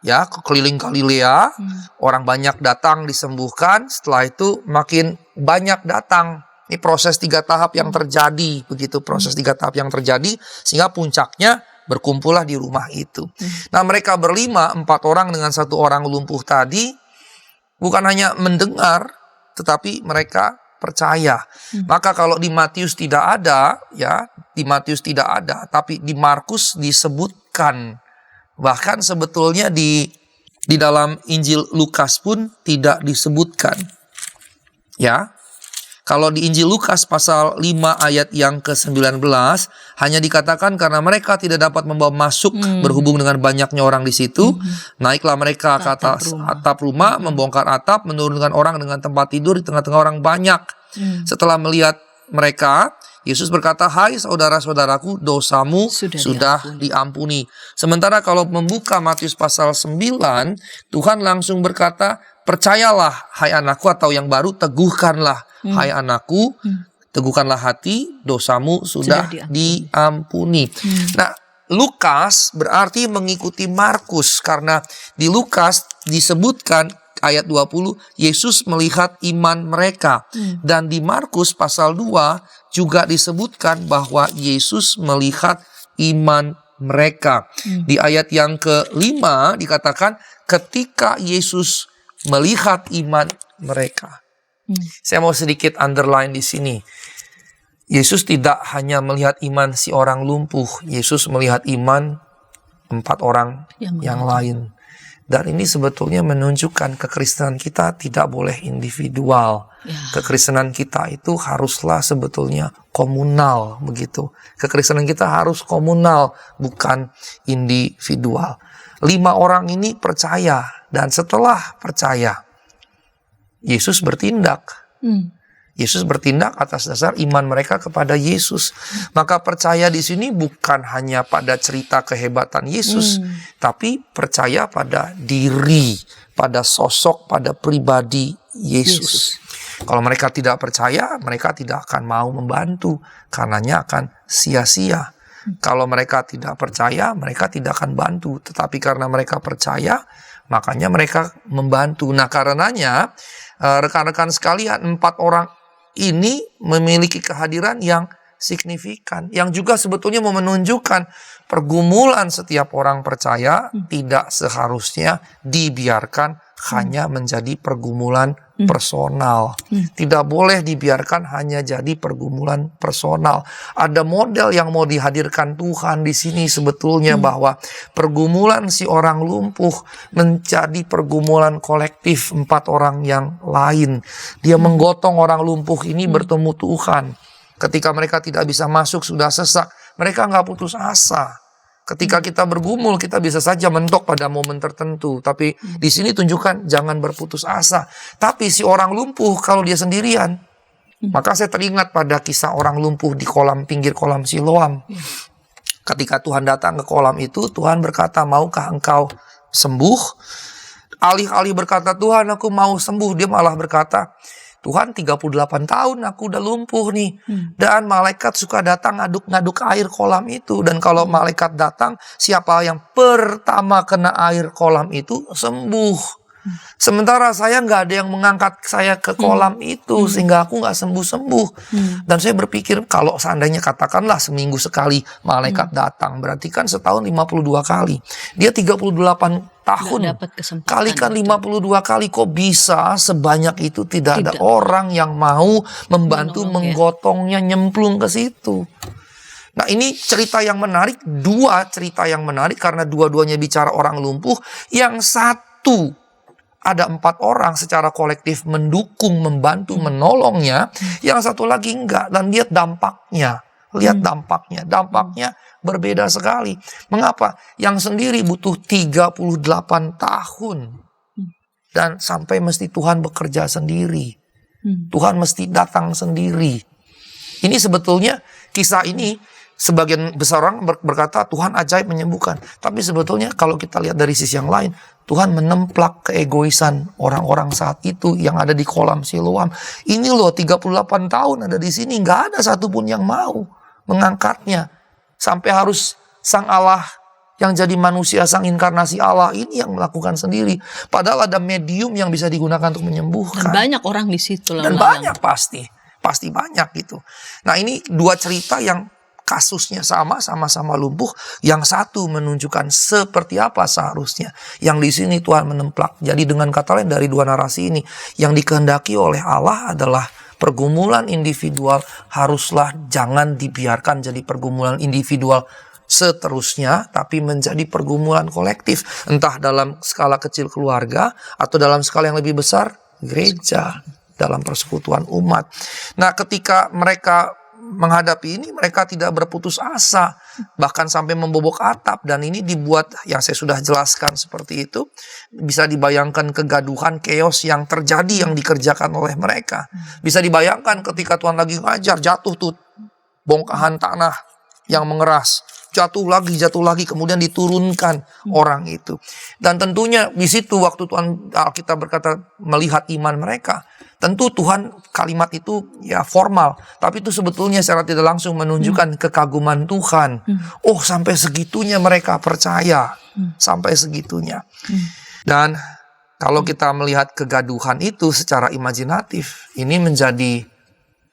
ya, keliling Galilea, orang banyak datang disembuhkan, setelah itu makin banyak datang. Ini proses 3 tahap yang terjadi, begitu proses 3 tahap yang terjadi, sehingga puncaknya berkumpullah di rumah itu. Nah mereka berlima, 4 orang dengan 1 orang lumpuh tadi, bukan hanya mendengar, tetapi mereka percaya. Maka kalau di Matius tidak ada, ya, di Matius tidak ada, tapi di Markus disebutkan. Bahkan sebetulnya di dalam Injil Lukas pun tidak disebutkan. Ya. Kalau di Injil Lukas pasal 5 ayat yang ke-19 hanya dikatakan karena mereka tidak dapat membawa masuk berhubung dengan banyaknya orang di situ, naiklah mereka ke atas atap rumah, membongkar atap, menurunkan orang dengan tempat tidur di tengah-tengah orang banyak. Setelah melihat mereka, Yesus berkata, "Hai saudara-saudaraku, dosamu sudah diampuni." Sementara kalau membuka Matius pasal 9, Tuhan langsung berkata, "Percayalah hai anakku," atau yang baru, "teguhkanlah hai anakku, teguhkanlah hati, dosamu sudah diampuni." Nah, Lukas berarti mengikuti Markus, karena di Lukas disebutkan ayat 20, Yesus melihat iman mereka. Dan di Markus pasal 2 juga disebutkan bahwa Yesus melihat iman mereka. Di ayat yang ke-5 dikatakan ketika Yesus melihat iman mereka. Saya mau sedikit underline di sini. Yesus tidak hanya melihat iman si orang lumpuh, Yesus melihat iman 4 orang yang lain. Dan ini sebetulnya menunjukkan kekristenan kita tidak boleh individual. Kekristenan kita itu haruslah sebetulnya komunal, begitu. Kekristenan kita harus komunal, bukan individual. 5 orang ini percaya, dan setelah percaya, Yesus bertindak. Yesus bertindak atas dasar iman mereka kepada Yesus. Maka percaya di sini bukan hanya pada cerita kehebatan Yesus, tapi percaya pada diri, pada sosok, pada pribadi Yesus. Kalau mereka tidak percaya, mereka tidak akan mau membantu, karenanya akan sia-sia. Kalau mereka tidak percaya, mereka tidak akan bantu. Tetapi karena mereka percaya, makanya mereka membantu. Nah, karenanya rekan-rekan sekalian, 4 orang ini memiliki kehadiran yang signifikan, yang juga sebetulnya mau menunjukkan pergumulan setiap orang percaya tidak seharusnya dibiarkan hanya menjadi pergumulan personal. Tidak boleh dibiarkan hanya jadi pergumulan personal. Ada model yang mau dihadirkan Tuhan di sini sebetulnya, bahwa pergumulan si orang lumpuh menjadi pergumulan kolektif 4 orang yang lain. Dia menggotong orang lumpuh ini bertemu Tuhan. Ketika mereka tidak bisa masuk, sudah sesak, mereka nggak putus asa. Ketika kita bergumul, kita bisa saja mentok pada momen tertentu. Tapi di sini tunjukkan jangan berputus asa. Tapi si orang lumpuh kalau dia sendirian, maka saya teringat pada kisah orang lumpuh di pinggir kolam Siloam. Ketika Tuhan datang ke kolam itu, Tuhan berkata, "Maukah engkau sembuh?" Alih-alih berkata, "Tuhan, aku mau sembuh," dia malah berkata, "Tuhan, 38 tahun aku udah lumpuh nih." Dan malaikat suka datang ngaduk-ngaduk air kolam itu. Dan kalau malaikat datang, siapa yang pertama kena air kolam itu sembuh. Sementara saya nggak ada yang mengangkat saya ke kolam itu, sehingga aku nggak sembuh-sembuh. Dan saya berpikir, kalau seandainya katakanlah seminggu sekali malaikat datang, berarti kan setahun 52 kali. Dia 38 tahun, kalikan 52 kali, kok bisa sebanyak itu tidak ada orang yang mau membantu menggotongnya, nyemplung ke situ. Nah, ini cerita yang menarik, 2 cerita yang menarik, karena dua-duanya bicara orang lumpuh. Yang satu, ada 4 orang secara kolektif mendukung, membantu, menolongnya. Yang satu lagi enggak. Dan lihat dampaknya. Lihat dampaknya. Dampaknya berbeda sekali. Mengapa? Yang sendiri butuh 38 tahun. Dan sampai mesti Tuhan bekerja sendiri. Tuhan mesti datang sendiri. Ini sebetulnya, kisah ini, sebagian besar orang berkata Tuhan ajaib menyembuhkan. Tapi sebetulnya kalau kita lihat dari sisi yang lain, Tuhan menemplak keegoisan orang-orang saat itu yang ada di kolam Siloam. Ini loh, 38 tahun ada di sini, nggak ada satupun yang mau mengangkatnya. Sampai harus Sang Allah yang jadi manusia, Sang Inkarnasi Allah ini yang melakukan sendiri. Padahal ada medium yang bisa digunakan untuk menyembuhkan. Dan banyak orang di situ. Dan banyak pasti banyak gitu. Nah, ini 2 cerita yang kasusnya sama-sama lumpuh. Yang satu menunjukkan seperti apa seharusnya. Yang di sini Tuhan menemplak. Jadi dengan kata lain, dari 2 narasi ini, yang dikehendaki oleh Allah adalah Pergumulan individual haruslah jangan dibiarkan jadi pergumulan individual seterusnya, tapi menjadi pergumulan kolektif. Entah dalam skala kecil keluarga, atau dalam skala yang lebih besar, gereja, dalam persekutuan umat. Nah, ketika mereka menghadapi ini, mereka tidak berputus asa, bahkan sampai membobok atap. Dan ini dibuat, yang saya sudah jelaskan seperti itu, bisa dibayangkan kegaduhan, chaos yang terjadi, yang dikerjakan oleh mereka. Bisa dibayangkan ketika Tuhan lagi ngajar, jatuh tuh bongkahan tanah yang mengeras, jatuh lagi, kemudian diturunkan orang itu. Dan tentunya di situ waktu Tuhan, Alkitab berkata melihat iman mereka, tentu Tuhan kalimat itu ya formal, tapi itu sebetulnya secara tidak langsung menunjukkan kekaguman Tuhan. Oh, sampai segitunya mereka percaya, sampai segitunya. Dan kalau kita melihat kegaduhan itu secara imajinatif, ini menjadi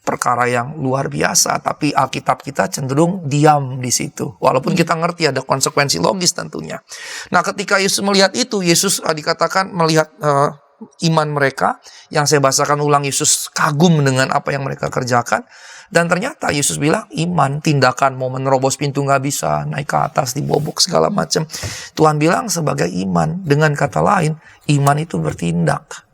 perkara yang luar biasa, tapi Alkitab kita cenderung diam di situ. Walaupun kita ngerti ada konsekuensi logis tentunya. Nah, ketika Yesus melihat itu, Yesus dikatakan melihat iman mereka, yang saya bahasakan ulang, Yesus kagum dengan apa yang mereka kerjakan. Dan ternyata Yesus bilang iman, tindakan, mau menerobos pintu nggak bisa, naik ke atas, dibobok segala macam. Tuhan bilang sebagai iman, dengan kata lain, iman itu bertindak.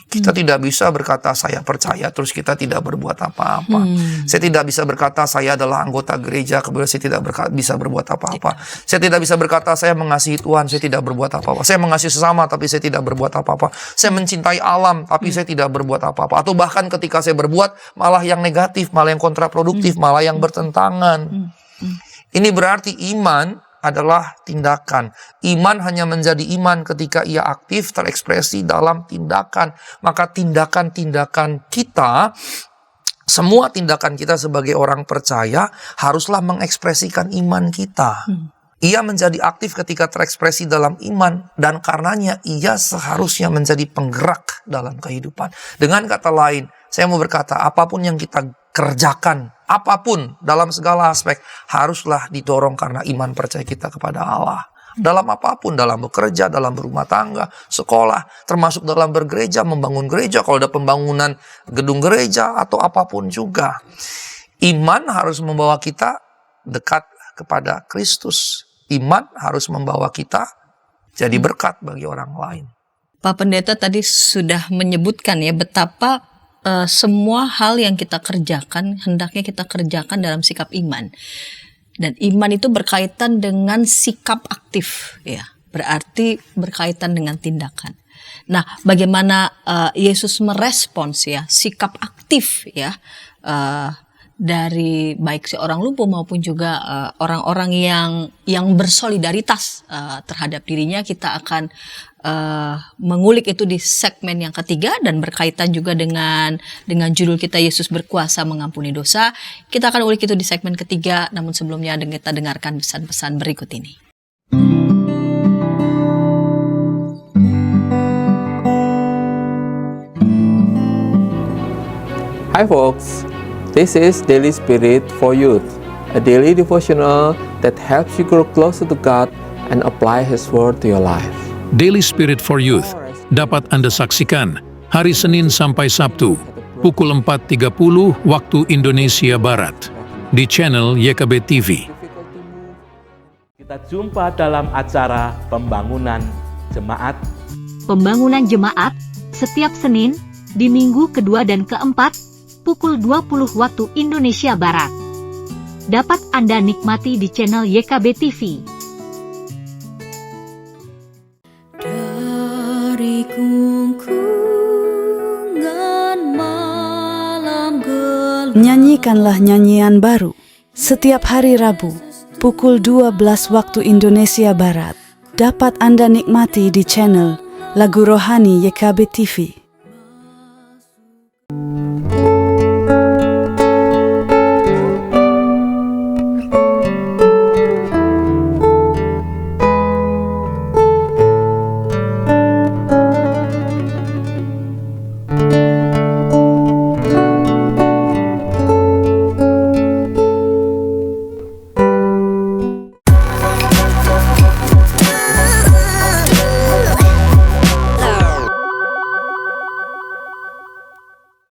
Kita tidak bisa berkata saya percaya terus kita tidak berbuat apa-apa. Saya tidak bisa berkata saya adalah anggota gereja kemudian saya tidak bisa berbuat apa-apa. Saya tidak bisa berkata saya mengasihi Tuhan, saya tidak berbuat apa-apa. Saya mengasihi sesama tapi saya tidak berbuat apa-apa. Saya mencintai alam tapi saya tidak berbuat apa-apa. Atau bahkan ketika saya berbuat malah yang negatif, malah yang kontraproduktif, malah yang bertentangan. Ini berarti iman adalah tindakan. Iman hanya menjadi iman ketika ia aktif terekspresi dalam tindakan. Maka tindakan-tindakan kita, semua tindakan kita sebagai orang percaya haruslah mengekspresikan iman kita. Ia menjadi aktif ketika terekspresi dalam iman, dan karenanya ia seharusnya menjadi penggerak dalam kehidupan. Dengan kata lain, saya mau berkata, apapun yang kita kerjakan, apapun dalam segala aspek, haruslah didorong karena iman percaya kita kepada Allah. Dalam apapun, dalam bekerja, dalam berumah tangga, sekolah, termasuk dalam bergereja, membangun gereja, kalau ada pembangunan gedung gereja, atau apapun juga. Iman harus membawa kita dekat kepada Kristus. Iman harus membawa kita jadi berkat bagi orang lain. Pak Pendeta tadi sudah menyebutkan ya betapa semua hal yang kita kerjakan hendaknya kita kerjakan dalam sikap iman. Dan iman itu berkaitan dengan sikap aktif ya. Berarti berkaitan dengan tindakan. Nah, bagaimana Yesus merespons ya sikap aktif ya dari baik seorang lumpuh maupun juga orang-orang yang bersolidaritas terhadap dirinya. Kita akan mengulik itu di segmen yang ketiga dan berkaitan juga dengan judul kita Yesus berkuasa mengampuni dosa. Kita akan ulik itu di segmen ketiga, namun sebelumnya kita dengarkan pesan-pesan berikut ini. Hi folks, this is Daily Spirit for Youth, a daily devotional that helps you grow closer to God and apply His Word to your life. Daily Spirit for Youth dapat Anda saksikan hari Senin sampai Sabtu pukul 4.30 waktu Indonesia Barat di channel YKB TV. Kita jumpa dalam acara Pembangunan Jemaat. Pembangunan Jemaat setiap Senin di minggu kedua dan keempat pukul 20 waktu Indonesia Barat. Dapat Anda nikmati di channel YKB TV. Dari kungkungan malam gelap. Nyanyikanlah nyanyian baru setiap hari Rabu pukul 12 waktu Indonesia Barat. Dapat Anda nikmati di channel Lagu Rohani YKB TV.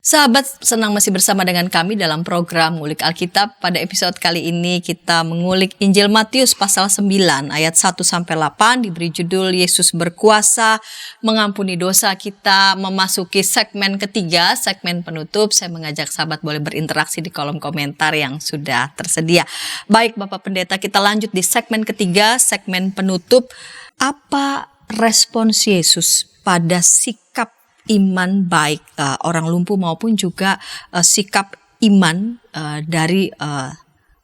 Sahabat, senang masih bersama dengan kami dalam program Ngulik Alkitab. Pada episode kali ini kita mengulik Injil Matius pasal 9 ayat 1-8, diberi judul Yesus berkuasa mengampuni dosa. Kita memasuki segmen ketiga, segmen penutup. Saya mengajak sahabat boleh berinteraksi di kolom komentar yang sudah tersedia. Baik Bapak Pendeta, kita lanjut di segmen ketiga, segmen penutup. Apa respons Yesus pada sikap iman baik orang lumpuh maupun juga sikap iman dari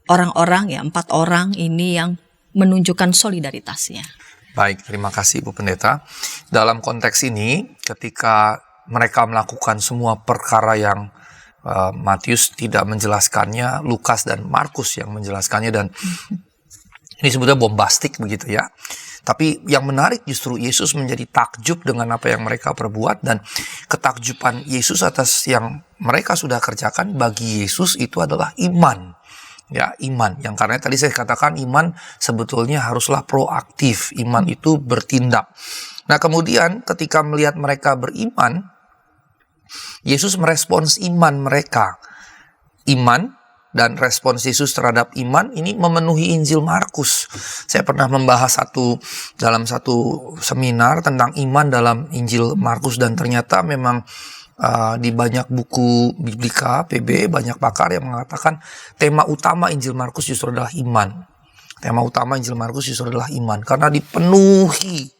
orang-orang, ya 4 orang ini yang menunjukkan solidaritasnya. Baik, terima kasih Ibu Pendeta. Dalam konteks ini, ketika mereka melakukan semua perkara yang Matius tidak menjelaskannya, Lukas dan Markus yang menjelaskannya, dan ini sebetulnya bombastik begitu ya. Tapi yang menarik justru Yesus menjadi takjub dengan apa yang mereka perbuat, dan ketakjuban Yesus atas yang mereka sudah kerjakan bagi Yesus itu adalah iman. Ya, iman. Yang karena tadi saya katakan iman sebetulnya haruslah proaktif. Iman itu bertindak. Nah, kemudian ketika melihat mereka beriman, Yesus merespons iman mereka. Iman dan respons Yesus terhadap iman ini memenuhi Injil Markus. Saya pernah membahas dalam satu seminar tentang iman dalam Injil Markus, dan ternyata memang di banyak buku Biblika, PB, banyak pakar yang mengatakan tema utama Injil Markus justru adalah iman. Tema utama Injil Markus justru adalah iman, karena dipenuhi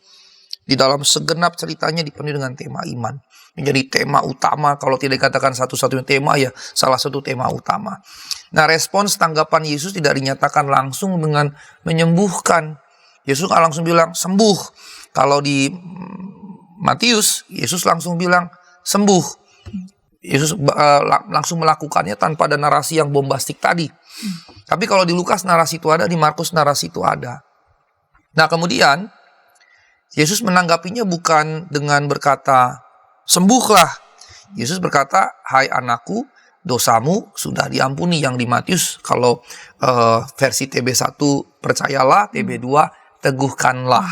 di dalam segenap ceritanya dipenuhi dengan tema iman. Menjadi tema utama, kalau tidak dikatakan satu-satunya tema, ya salah satu tema utama. Nah, respons tanggapan Yesus tidak dinyatakan langsung dengan menyembuhkan. Yesus nggak langsung bilang sembuh. Kalau di Matius, Yesus langsung bilang sembuh. Yesus langsung melakukannya tanpa ada narasi yang bombastik tadi. Tapi kalau di Lukas narasi itu ada, di Markus narasi itu ada. Nah, kemudian Yesus menanggapinya bukan dengan berkata sembuhlah. Yesus berkata, hai anakku, dosamu sudah diampuni. Yang di Matius, kalau versi TB1 percayalah, TB2 teguhkanlah.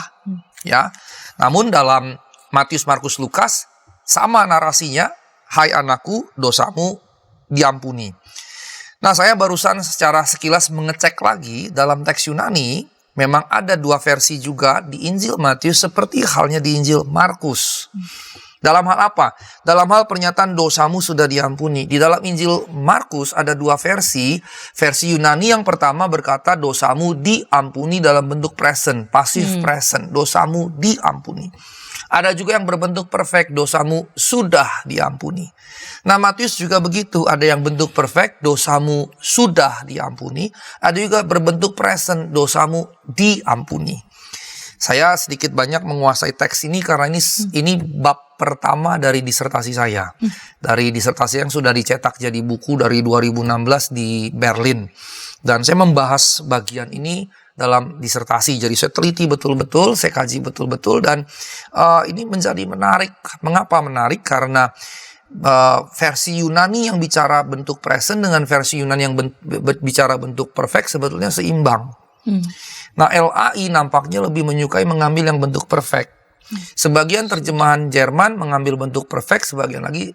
Ya. Namun dalam Matius, Markus, Lukas sama narasinya, hai anakku, dosamu diampuni. Nah, saya barusan secara sekilas mengecek lagi dalam teks Yunani. Memang ada 2 versi juga di Injil Matius seperti halnya di Injil Markus. Dalam hal apa? Dalam hal pernyataan dosamu sudah diampuni. Di dalam Injil Markus ada 2 versi. Versi Yunani yang pertama berkata dosamu diampuni dalam bentuk present, passive present. Dosamu diampuni. Ada juga yang berbentuk perfect, dosamu sudah diampuni. Nah, Matius juga begitu. Ada yang bentuk perfect, dosamu sudah diampuni. Ada juga berbentuk present, dosamu diampuni. Saya sedikit banyak menguasai teks ini karena ini bab pertama dari disertasi saya. Dari disertasi yang sudah dicetak jadi buku dari 2016 di Berlin. Dan saya membahas bagian ini dalam disertasi. Jadi saya teliti betul-betul, saya kaji betul-betul, dan ini menjadi menarik. Mengapa menarik? Karena versi Yunani yang bicara bentuk present dengan versi Yunani yang bicara bentuk perfect sebetulnya seimbang. Nah, LAI nampaknya lebih menyukai mengambil yang bentuk perfect. Sebagian terjemahan Jerman mengambil bentuk perfect, sebagian lagi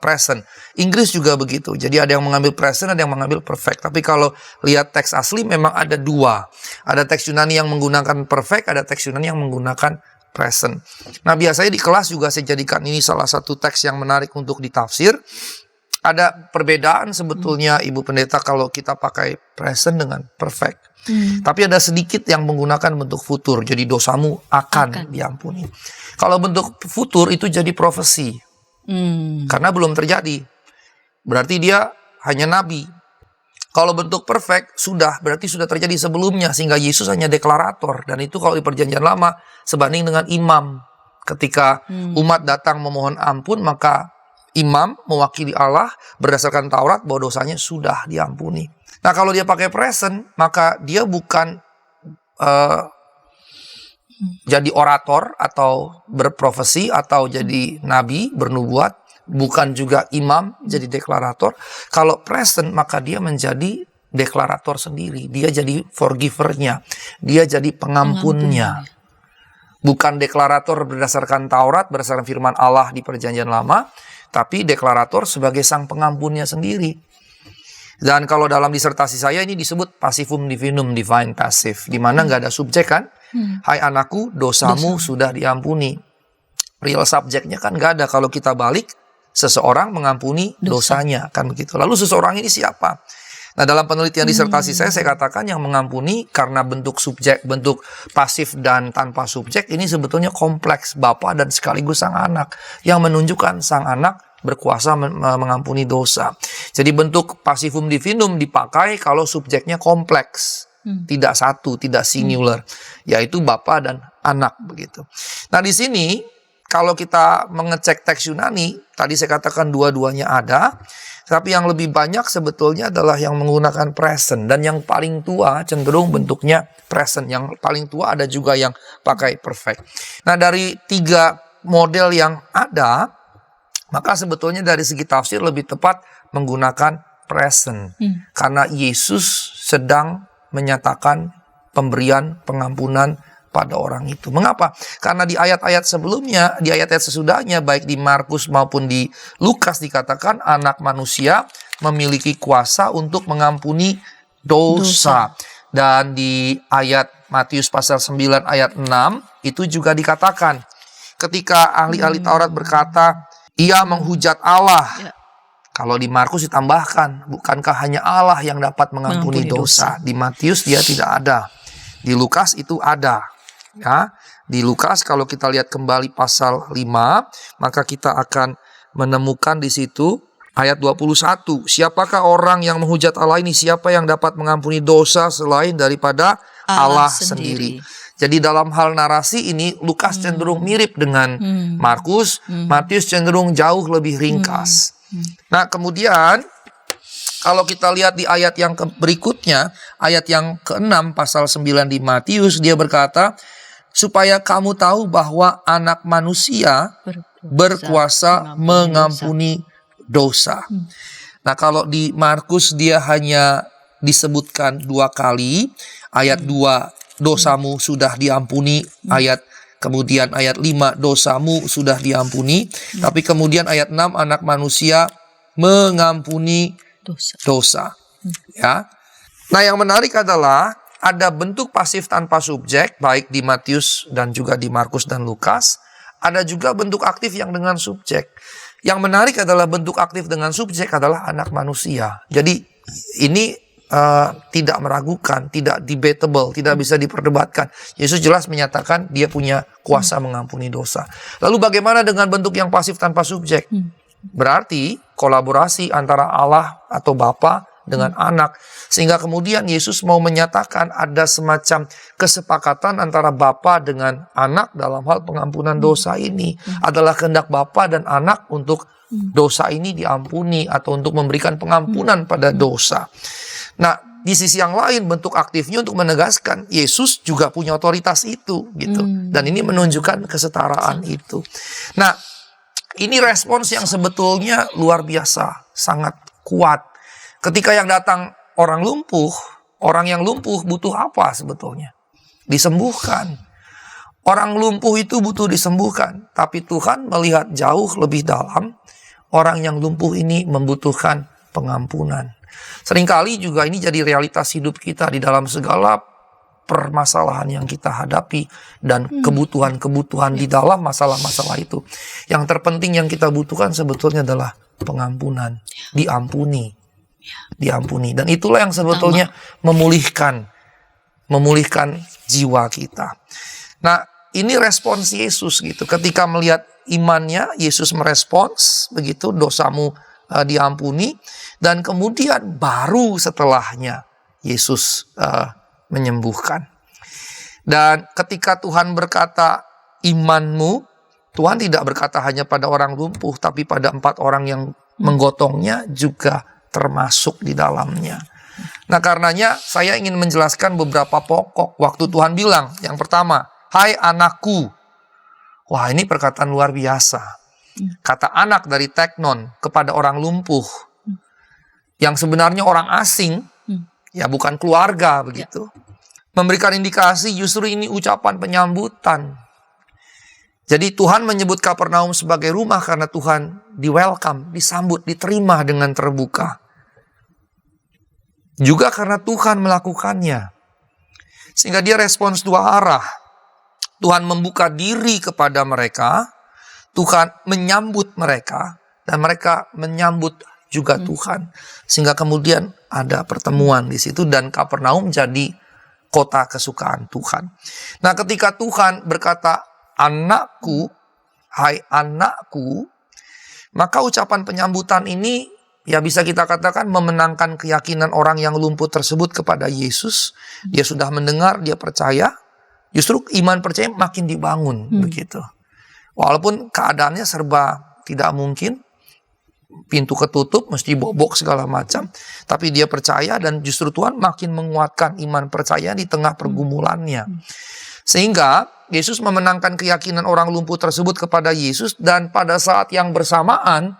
present. Inggris juga begitu. Jadi ada yang mengambil present, ada yang mengambil perfect. Tapi kalau lihat teks asli memang ada 2. Ada teks Yunani yang menggunakan perfect, ada teks Yunani yang menggunakan present. Nah, biasanya di kelas juga saya jadikan ini salah satu teks yang menarik untuk ditafsir. Ada perbedaan sebetulnya Ibu Pendeta kalau kita pakai present dengan perfect. Tapi ada sedikit yang menggunakan bentuk futur. Jadi dosamu akan diampuni. Kalau bentuk futur itu jadi profesi. Karena belum terjadi. Berarti dia hanya nabi. Kalau bentuk perfect berarti sudah terjadi sebelumnya, sehingga Yesus hanya deklarator. Dan itu kalau di Perjanjian Lama sebanding dengan imam. Ketika umat datang memohon ampun, maka imam mewakili Allah berdasarkan Taurat bahwa dosanya sudah diampuni. Nah, kalau dia pakai present, maka dia bukan jadi orator atau berprofesi atau jadi nabi, bernubuat, bukan juga imam jadi deklarator. Kalau present, maka dia menjadi deklarator sendiri. Dia jadi forgivernya, dia jadi pengampunnya. Bukan deklarator berdasarkan Taurat, berdasarkan firman Allah di Perjanjian Lama, tapi deklarator sebagai sang pengampunnya sendiri. Dan kalau dalam disertasi saya ini disebut passivum divinum, divine passive, di mana nggak ada subjek kan? Hai anakku, dosamu sudah diampuni. Real subjeknya kan nggak ada. Kalau kita balik, seseorang mengampuni dosanya, kan begitu. Lalu seseorang ini siapa? Nah, dalam penelitian disertasi saya katakan yang mengampuni karena bentuk subjek, bentuk pasif dan tanpa subjek ini sebetulnya kompleks, Bapa dan sekaligus sang anak, yang menunjukkan sang anak berkuasa mengampuni dosa. Jadi bentuk passivum divinum dipakai kalau subjeknya kompleks, tidak satu, tidak singular, yaitu Bapa dan anak begitu. Nah, di sini kalau kita mengecek teks Yunani, tadi saya katakan dua-duanya ada, tapi yang lebih banyak sebetulnya adalah yang menggunakan present, dan yang paling tua cenderung bentuknya present. Yang paling tua ada juga yang pakai perfect. Nah, dari 3 model yang ada, maka sebetulnya dari segi tafsir lebih tepat menggunakan present. Karena Yesus sedang menyatakan pemberian pengampunan pada orang itu. Mengapa? Karena di ayat-ayat sebelumnya, di ayat-ayat sesudahnya, baik di Markus maupun di Lukas dikatakan anak manusia memiliki kuasa untuk mengampuni dosa. Dan di ayat Matius pasal 9 ayat 6 itu juga dikatakan ketika ahli-ahli Taurat berkata, ia menghujat Allah. Kalau di Markus ditambahkan, bukankah hanya Allah yang dapat mengampuni dosa? Di Matius dia tidak ada. Di Lukas itu ada. Ya, di Lukas kalau kita lihat kembali pasal 5, maka kita akan menemukan di situ ayat 21. Siapakah orang yang menghujat Allah ini? Siapa yang dapat mengampuni dosa selain daripada Allah sendiri? Jadi dalam hal narasi ini Lukas cenderung mirip dengan Markus, Matius cenderung jauh lebih ringkas. Nah, kemudian kalau kita lihat di ayat yang berikutnya, ayat yang ke-6 pasal 9 di Matius, dia berkata, supaya kamu tahu bahwa anak manusia berkuasa mengampuni dosa. Nah, kalau di Markus dia hanya disebutkan 2 kali. Ayat 2, dosamu sudah diampuni. Kemudian ayat 5, dosamu sudah diampuni. Tapi kemudian ayat 6, anak manusia mengampuni dosa. Ya. Nah, yang menarik adalah ada bentuk pasif tanpa subjek, baik di Matius dan juga di Markus dan Lukas. Ada juga bentuk aktif yang dengan subjek. Yang menarik adalah bentuk aktif dengan subjek adalah anak manusia. Jadi ini tidak meragukan, tidak debatable, tidak bisa diperdebatkan. Yesus jelas menyatakan dia punya kuasa mengampuni dosa. Lalu bagaimana dengan bentuk yang pasif tanpa subjek? Berarti kolaborasi antara Allah atau Bapa dengan anak. Sehingga kemudian Yesus mau menyatakan ada semacam kesepakatan antara Bapa dengan anak dalam hal pengampunan dosa ini. Adalah kehendak Bapa dan anak untuk dosa ini diampuni atau untuk memberikan pengampunan pada dosa. Nah, di sisi yang lain bentuk aktifnya untuk menegaskan Yesus juga punya otoritas itu gitu. Dan ini menunjukkan kesetaraan itu. Nah, ini respons yang sebetulnya luar biasa, sangat kuat. Ketika yang datang orang yang lumpuh butuh apa sebetulnya? Disembuhkan. Orang lumpuh itu butuh disembuhkan. Tapi Tuhan melihat jauh lebih dalam. Orang yang lumpuh ini membutuhkan pengampunan. Seringkali juga ini jadi realitas hidup kita di dalam segala permasalahan yang kita hadapi dan kebutuhan-kebutuhan di dalam masalah-masalah itu. Yang terpenting yang kita butuhkan sebetulnya adalah pengampunan, diampuni. Dan itulah yang sebetulnya memulihkan jiwa kita. Nah, ini respons Yesus gitu. Ketika melihat imannya, Yesus merespons begitu, dosamu diampuni, dan kemudian baru setelahnya Yesus menyembuhkan. Dan ketika Tuhan berkata imanmu, Tuhan tidak berkata hanya pada orang lumpuh, tapi pada 4 orang yang menggotongnya juga termasuk di dalamnya. Nah, karenanya saya ingin menjelaskan beberapa pokok. Waktu Tuhan bilang, yang pertama, hai anakku. Wah, ini perkataan luar biasa. Kata anak dari teknon kepada orang lumpuh, yang sebenarnya orang asing, ya bukan keluarga begitu. Memberikan indikasi justru ini ucapan penyambutan. Jadi Tuhan menyebut Kapernaum sebagai rumah karena Tuhan di-welcome, disambut, diterima dengan terbuka. Juga karena Tuhan melakukannya. Sehingga dia respons dua arah. Tuhan membuka diri kepada mereka, Tuhan menyambut mereka, dan mereka menyambut juga Tuhan. Sehingga kemudian ada pertemuan di situ dan Kapernaum jadi kota kesukaan Tuhan. Nah, ketika Tuhan berkata, anakku, hai anakku, maka ucapan penyambutan ini ya bisa kita katakan memenangkan keyakinan orang yang lumpuh tersebut kepada Yesus. Dia sudah mendengar, dia percaya. Justru iman percaya makin dibangun begitu. Walaupun keadaannya serba tidak mungkin, pintu ketutup, mesti bobok segala macam, tapi dia percaya dan justru Tuhan makin menguatkan iman percaya di tengah pergumulannya. Sehingga Yesus memenangkan keyakinan orang lumpuh tersebut kepada Yesus, dan pada saat yang bersamaan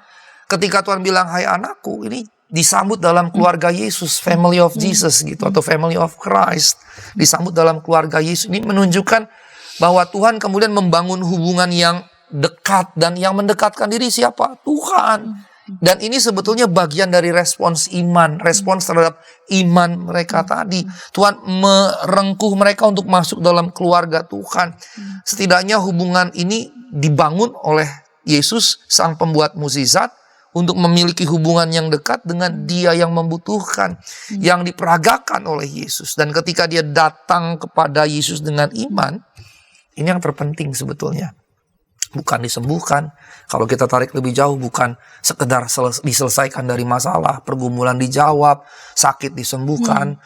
ketika Tuhan bilang hai anakku, ini disambut dalam keluarga Yesus, family of Jesus gitu, atau family of Christ, disambut dalam keluarga Yesus. Ini menunjukkan bahwa Tuhan kemudian membangun hubungan yang dekat, dan yang mendekatkan diri siapa? Tuhan. Dan ini sebetulnya bagian dari respons iman, respons terhadap iman mereka tadi. Tuhan merengkuh mereka untuk masuk dalam keluarga Tuhan. Setidaknya hubungan ini dibangun oleh Yesus, sang pembuat mukjizat, untuk memiliki hubungan yang dekat dengan dia yang membutuhkan, yang diperagakan oleh Yesus. Dan ketika dia datang kepada Yesus dengan iman, ini yang terpenting sebetulnya. Bukan disembuhkan. Kalau kita tarik lebih jauh, bukan sekedar diselesaikan dari masalah, pergumulan dijawab, sakit disembuhkan,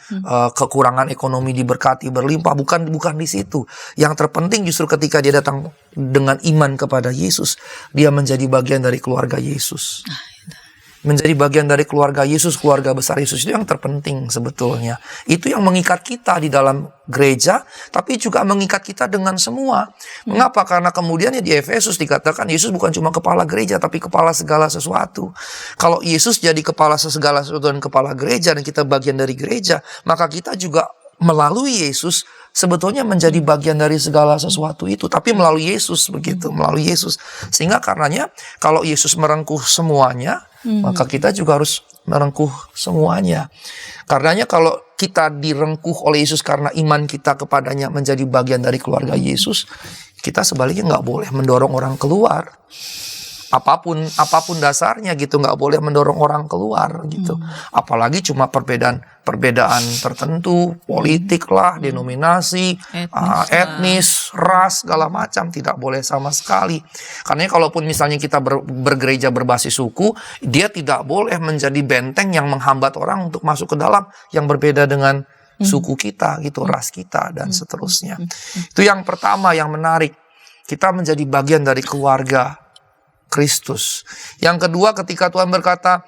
kekurangan ekonomi diberkati berlimpah. Bukan di situ. Yang terpenting justru ketika dia datang dengan iman kepada Yesus, dia menjadi bagian dari keluarga Yesus. Menjadi bagian dari keluarga Yesus, keluarga besar Yesus, itu yang terpenting sebetulnya. Itu yang mengikat kita di dalam gereja, tapi juga mengikat kita dengan semua. Mengapa? Karena kemudian di Efesus dikatakan Yesus bukan cuma kepala gereja, tapi kepala segala sesuatu. Kalau Yesus jadi kepala segala sesuatu dan kepala gereja, dan kita bagian dari gereja, maka kita juga melalui Yesus sebetulnya menjadi bagian dari segala sesuatu itu. Tapi melalui Yesus begitu, melalui Yesus. Sehingga karenanya kalau Yesus merengkuh semuanya, maka kita juga harus merengkuh semuanya. Karenanya kalau kita direngkuh oleh Yesus karena iman kita kepadanya menjadi bagian dari keluarga Yesus, kita sebaliknya nggak boleh mendorong orang keluar. Apapun dasarnya gitu, nggak boleh mendorong orang keluar gitu. Apalagi cuma perbedaan tertentu, politik lah, denominasi, etnis, ras, segala macam, tidak boleh sama sekali. Karena kalaupun misalnya kita bergereja berbasis suku, dia tidak boleh menjadi benteng yang menghambat orang untuk masuk ke dalam yang berbeda dengan suku kita gitu, ras kita dan seterusnya. Itu yang pertama yang menarik. Kita menjadi bagian dari keluarga Kristus. Yang kedua, ketika Tuhan berkata,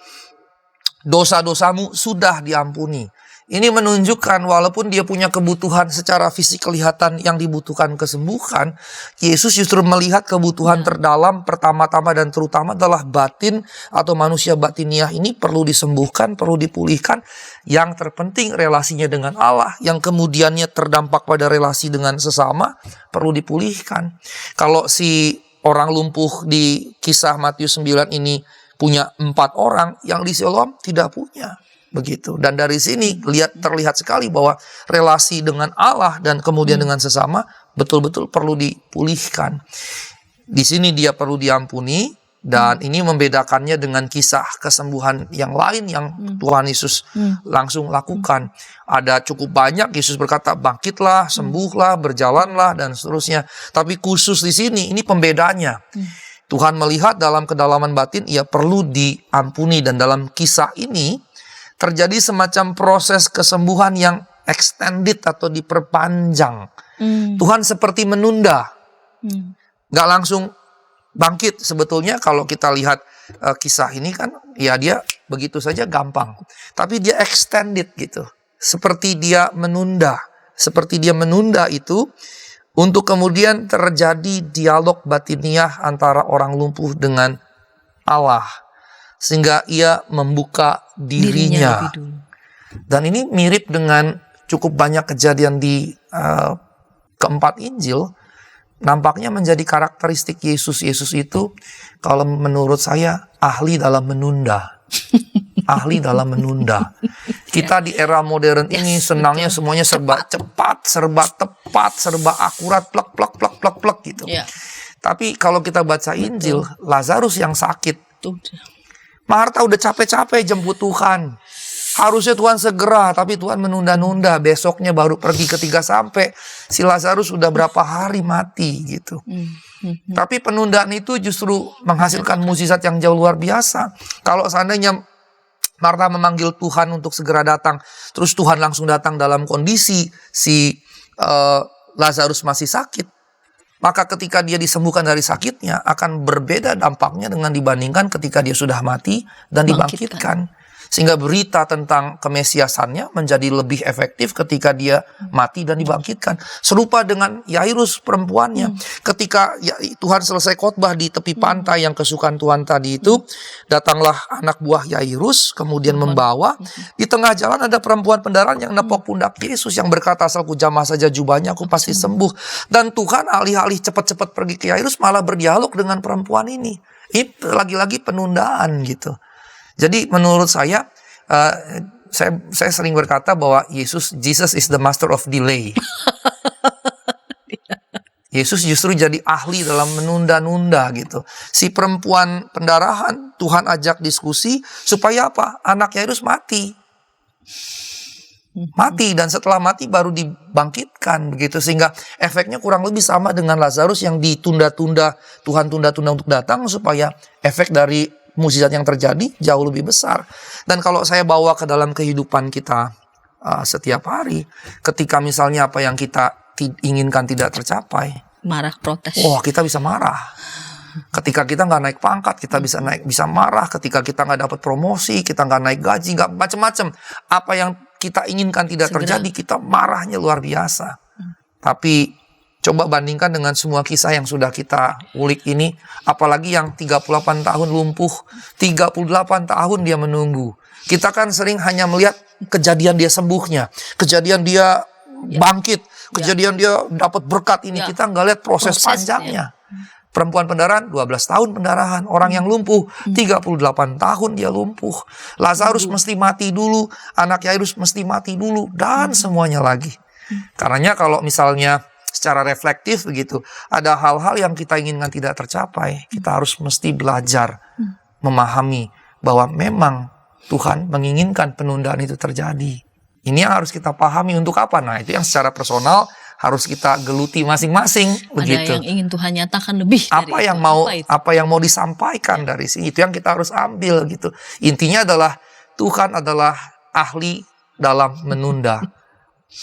dosa-dosamu sudah diampuni. Ini menunjukkan walaupun dia punya kebutuhan secara fisik kelihatan yang dibutuhkan kesembuhan, Yesus justru melihat kebutuhan terdalam pertama-tama dan terutama adalah batin atau manusia batiniah ini perlu disembuhkan, perlu dipulihkan. Yang terpenting relasinya dengan Allah, yang kemudiannya terdampak pada relasi dengan sesama, perlu dipulihkan. Kalau si orang lumpuh di kisah Matius 9 ini punya 4 orang, yang di Siloam tidak punya. Begitu. Dan dari sini terlihat sekali bahwa relasi dengan Allah dan kemudian dengan sesama betul-betul perlu dipulihkan. Di sini dia perlu diampuni, dan ini membedakannya dengan kisah kesembuhan yang lain yang Tuhan Yesus langsung lakukan. Ada cukup banyak Yesus berkata bangkitlah, sembuhlah, berjalanlah dan seterusnya. Tapi khusus di sini ini pembedanya. Tuhan melihat dalam kedalaman batin ia perlu diampuni, dan dalam kisah ini terjadi semacam proses kesembuhan yang extended atau diperpanjang. Tuhan seperti menunda. Gak langsung bangkit. Sebetulnya kalau kita lihat kisah ini kan, ya dia begitu saja gampang. Tapi dia extended gitu. Seperti dia menunda. Seperti dia menunda itu untuk kemudian terjadi dialog batiniah antara orang lumpuh dengan Allah. Sehingga ia membuka dirinya. Dan ini mirip dengan cukup banyak kejadian di keempat Injil. nampaknya menjadi karakteristik Yesus. Yesus itu kalau menurut saya ahli dalam menunda. Ahli dalam menunda. Kita di era modern ini senangnya semuanya serba cepat, serba tepat, serba akurat, plek plek plek plek plek gitu. Tapi kalau kita baca Injil, Lazarus yang sakit, Marta udah capek-capek jemput Tuhan. Harusnya Tuhan segera, tapi Tuhan menunda-nunda. Besoknya baru pergi, ketika sampai si Lazarus sudah berapa hari mati gitu. Tapi penundaan itu justru menghasilkan mukjizat yang jauh luar biasa. Kalau seandainya Marta memanggil Tuhan untuk segera datang, terus Tuhan langsung datang dalam kondisi si Lazarus masih sakit, maka ketika dia disembuhkan dari sakitnya akan berbeda dampaknya dengan dibandingkan ketika dia sudah mati dan dibangkitkan. Sehingga berita tentang kemesiasannya menjadi lebih efektif ketika dia mati dan dibangkitkan. Serupa dengan Yairus perempuannya. Ketika Tuhan selesai khotbah di tepi pantai yang kesukaan Tuhan tadi itu, datanglah anak buah Yairus, kemudian membawa. Di tengah jalan ada perempuan pendarahan yang nepok pundak Yesus, yang berkata, asalku jamah saja jubahnya, aku pasti sembuh. Dan Tuhan alih-alih cepat-cepat pergi ke Yairus, malah berdialog dengan perempuan ini. Ini lagi-lagi penundaan gitu. Jadi menurut saya sering berkata bahwa Jesus is the master of delay. Yesus justru jadi ahli dalam menunda-nunda gitu. Si perempuan pendarahan Tuhan ajak diskusi supaya apa? Anak Yairus mati. Mati, dan setelah mati baru dibangkitkan begitu. Sehingga efeknya kurang lebih sama dengan Lazarus yang ditunda-tunda, Tuhan tunda-tunda untuk datang supaya efek dari mukjizat yang terjadi jauh lebih besar. Dan kalau saya bawa ke dalam kehidupan kita setiap hari, ketika misalnya apa yang kita inginkan tidak tercapai, marah, protes. Oh, kita bisa marah. Ketika kita nggak naik pangkat, kita bisa marah. Ketika kita nggak dapat promosi, kita nggak naik gaji, nggak macam-macam. Apa yang kita inginkan tidak terjadi, kita marahnya luar biasa. Tapi coba bandingkan dengan semua kisah yang sudah kita ulik ini. Apalagi yang 38 tahun lumpuh. 38 tahun dia menunggu. Kita kan sering hanya melihat kejadian dia sembuhnya. Kejadian dia bangkit. Kejadian dia dapat berkat ini. Kita nggak lihat proses panjangnya. Perempuan pendarahan 12 tahun pendarahan. Orang yang lumpuh 38 tahun dia lumpuh. Lazarus mesti mati dulu. Anak Yairus mesti mati dulu. Dan semuanya lagi. Karenanya kalau misalnya secara reflektif begitu, ada hal-hal yang kita inginkan tidak tercapai, kita harus mesti belajar memahami bahwa memang Tuhan menginginkan penundaan itu terjadi. Ini yang harus kita pahami untuk apa. Nah, itu yang secara personal harus kita geluti masing-masing begitu. Ada yang ingin Tuhan nyatakan lebih dari apa yang mau disampaikan dari sini, itu yang kita harus ambil gitu. Intinya adalah Tuhan adalah ahli dalam menunda.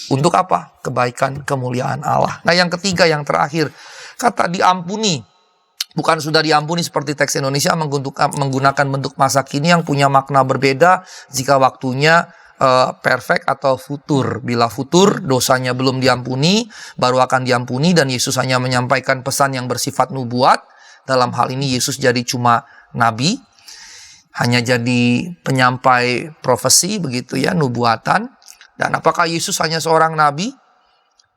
Untuk apa? Kebaikan, kemuliaan Allah. Nah, yang ketiga, yang terakhir, kata diampuni. Bukan sudah diampuni seperti teks Indonesia menggunakan bentuk masa kini yang punya makna berbeda jika waktunya perfect atau futur. Bila futur, dosanya belum diampuni, baru akan diampuni, dan Yesus hanya menyampaikan pesan yang bersifat nubuat. Dalam hal ini Yesus jadi cuma nabi, hanya jadi penyampai profesi begitu ya, nubuatan. Dan apakah Yesus hanya seorang nabi?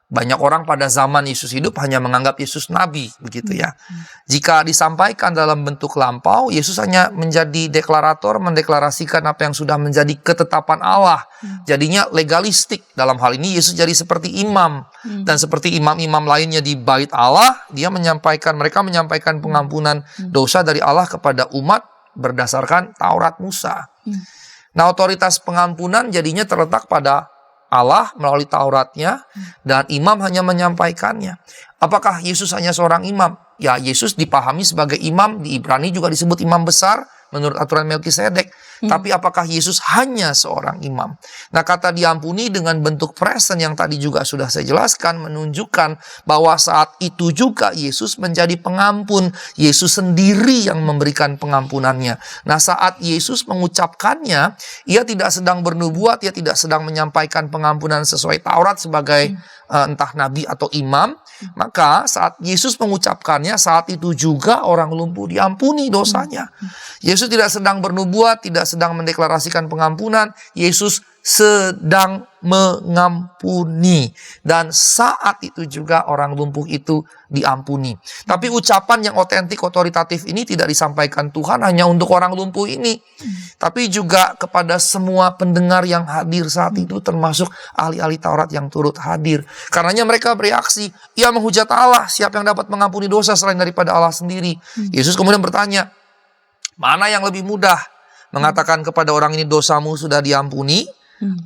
Banyak orang pada zaman Yesus hidup hanya menganggap Yesus nabi, begitu ya. Jika disampaikan dalam bentuk lampau, Yesus hanya menjadi deklarator, mendeklarasikan apa yang sudah menjadi ketetapan Allah. Jadinya legalistik. Dalam hal ini Yesus jadi seperti imam. Dan seperti imam-imam lainnya di bait Allah, mereka menyampaikan pengampunan dosa dari Allah kepada umat berdasarkan Taurat Musa. Nah, otoritas pengampunan jadinya terletak pada Allah melalui Tauratnya, dan imam hanya menyampaikannya. Apakah Yesus hanya seorang imam? Ya, Yesus dipahami sebagai imam, di Ibrani juga disebut imam besar menurut aturan Melkisedek. Tapi apakah Yesus hanya seorang imam? Nah, kata diampuni dengan bentuk present yang tadi juga sudah saya jelaskan menunjukkan bahwa saat itu juga Yesus menjadi pengampun. Yesus sendiri yang memberikan pengampunannya. Nah, saat Yesus mengucapkannya, ia tidak sedang bernubuat, ia tidak sedang menyampaikan pengampunan sesuai Taurat sebagai entah nabi atau imam. Maka saat Yesus mengucapkannya, saat itu juga orang lumpuh diampuni dosanya. Yesus tidak sedang bernubuat, tidak sedang mendeklarasikan pengampunan. Yesus sedang mengampuni. Dan saat itu juga orang lumpuh itu diampuni. Tapi ucapan yang otentik, otoritatif ini tidak disampaikan Tuhan hanya untuk orang lumpuh ini, tapi juga kepada semua pendengar yang hadir saat itu, termasuk ahli-ahli Taurat yang turut hadir. Karenanya mereka bereaksi, ia menghujat Allah, siapa yang dapat mengampuni dosa selain daripada Allah sendiri? Yesus kemudian bertanya, mana yang lebih mudah? Mengatakan kepada orang ini, dosamu sudah diampuni,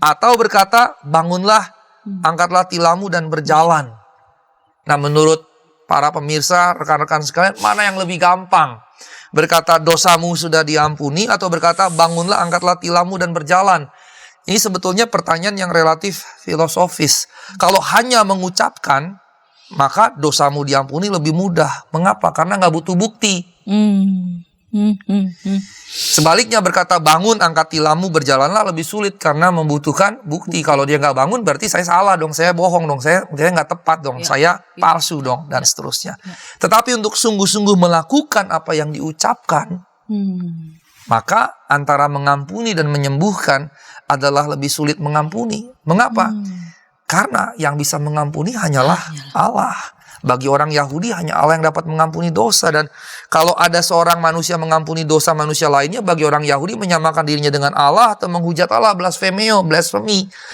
atau berkata, bangunlah, angkatlah tilammu dan berjalan. Nah, menurut para pemirsa, rekan-rekan sekalian, mana yang lebih gampang? Berkata dosamu sudah diampuni, atau berkata bangunlah, angkatlah tilammu dan berjalan? Ini sebetulnya pertanyaan yang relatif filosofis. Kalau hanya mengucapkan, maka dosamu diampuni lebih mudah. Mengapa? Karena nggak butuh bukti. Sebaliknya berkata bangun, angkat tilammu, berjalanlah lebih sulit karena membutuhkan bukti. Kalau dia nggak bangun berarti saya salah dong, saya bohong dong, saya nggak tepat dong, saya palsu dong, dan seterusnya. Tetapi untuk sungguh-sungguh melakukan apa yang diucapkan, maka antara mengampuni dan menyembuhkan adalah lebih sulit mengampuni. Mengapa? Karena yang bisa mengampuni hanyalah Allah. Bagi orang Yahudi hanya Allah yang dapat mengampuni dosa. Dan kalau ada seorang manusia mengampuni dosa manusia lainnya, bagi orang Yahudi menyamakan dirinya dengan Allah atau menghujat Allah, blasfemi,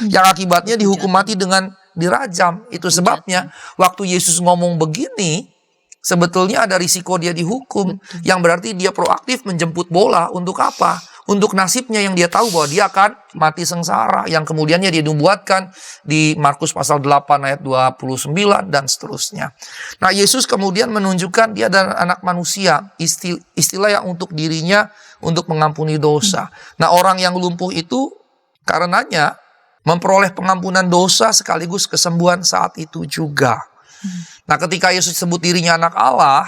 yang akibatnya dihukum mati dengan dirajam. Itu sebabnya waktu Yesus ngomong begini, sebetulnya ada risiko dia dihukum. Yang berarti dia proaktif menjemput bola. Untuk apa? Untuk nasibnya yang dia tahu bahwa dia akan mati sengsara. Yang kemudiannya dia dibuatkan di Markus pasal 8 ayat 29 dan seterusnya. Nah, Yesus kemudian menunjukkan dia adalah anak manusia. Istilah yang untuk dirinya untuk mengampuni dosa. Nah, orang yang lumpuh itu karenanya memperoleh pengampunan dosa sekaligus kesembuhan saat itu juga. Nah, ketika Yesus sebut dirinya anak Allah,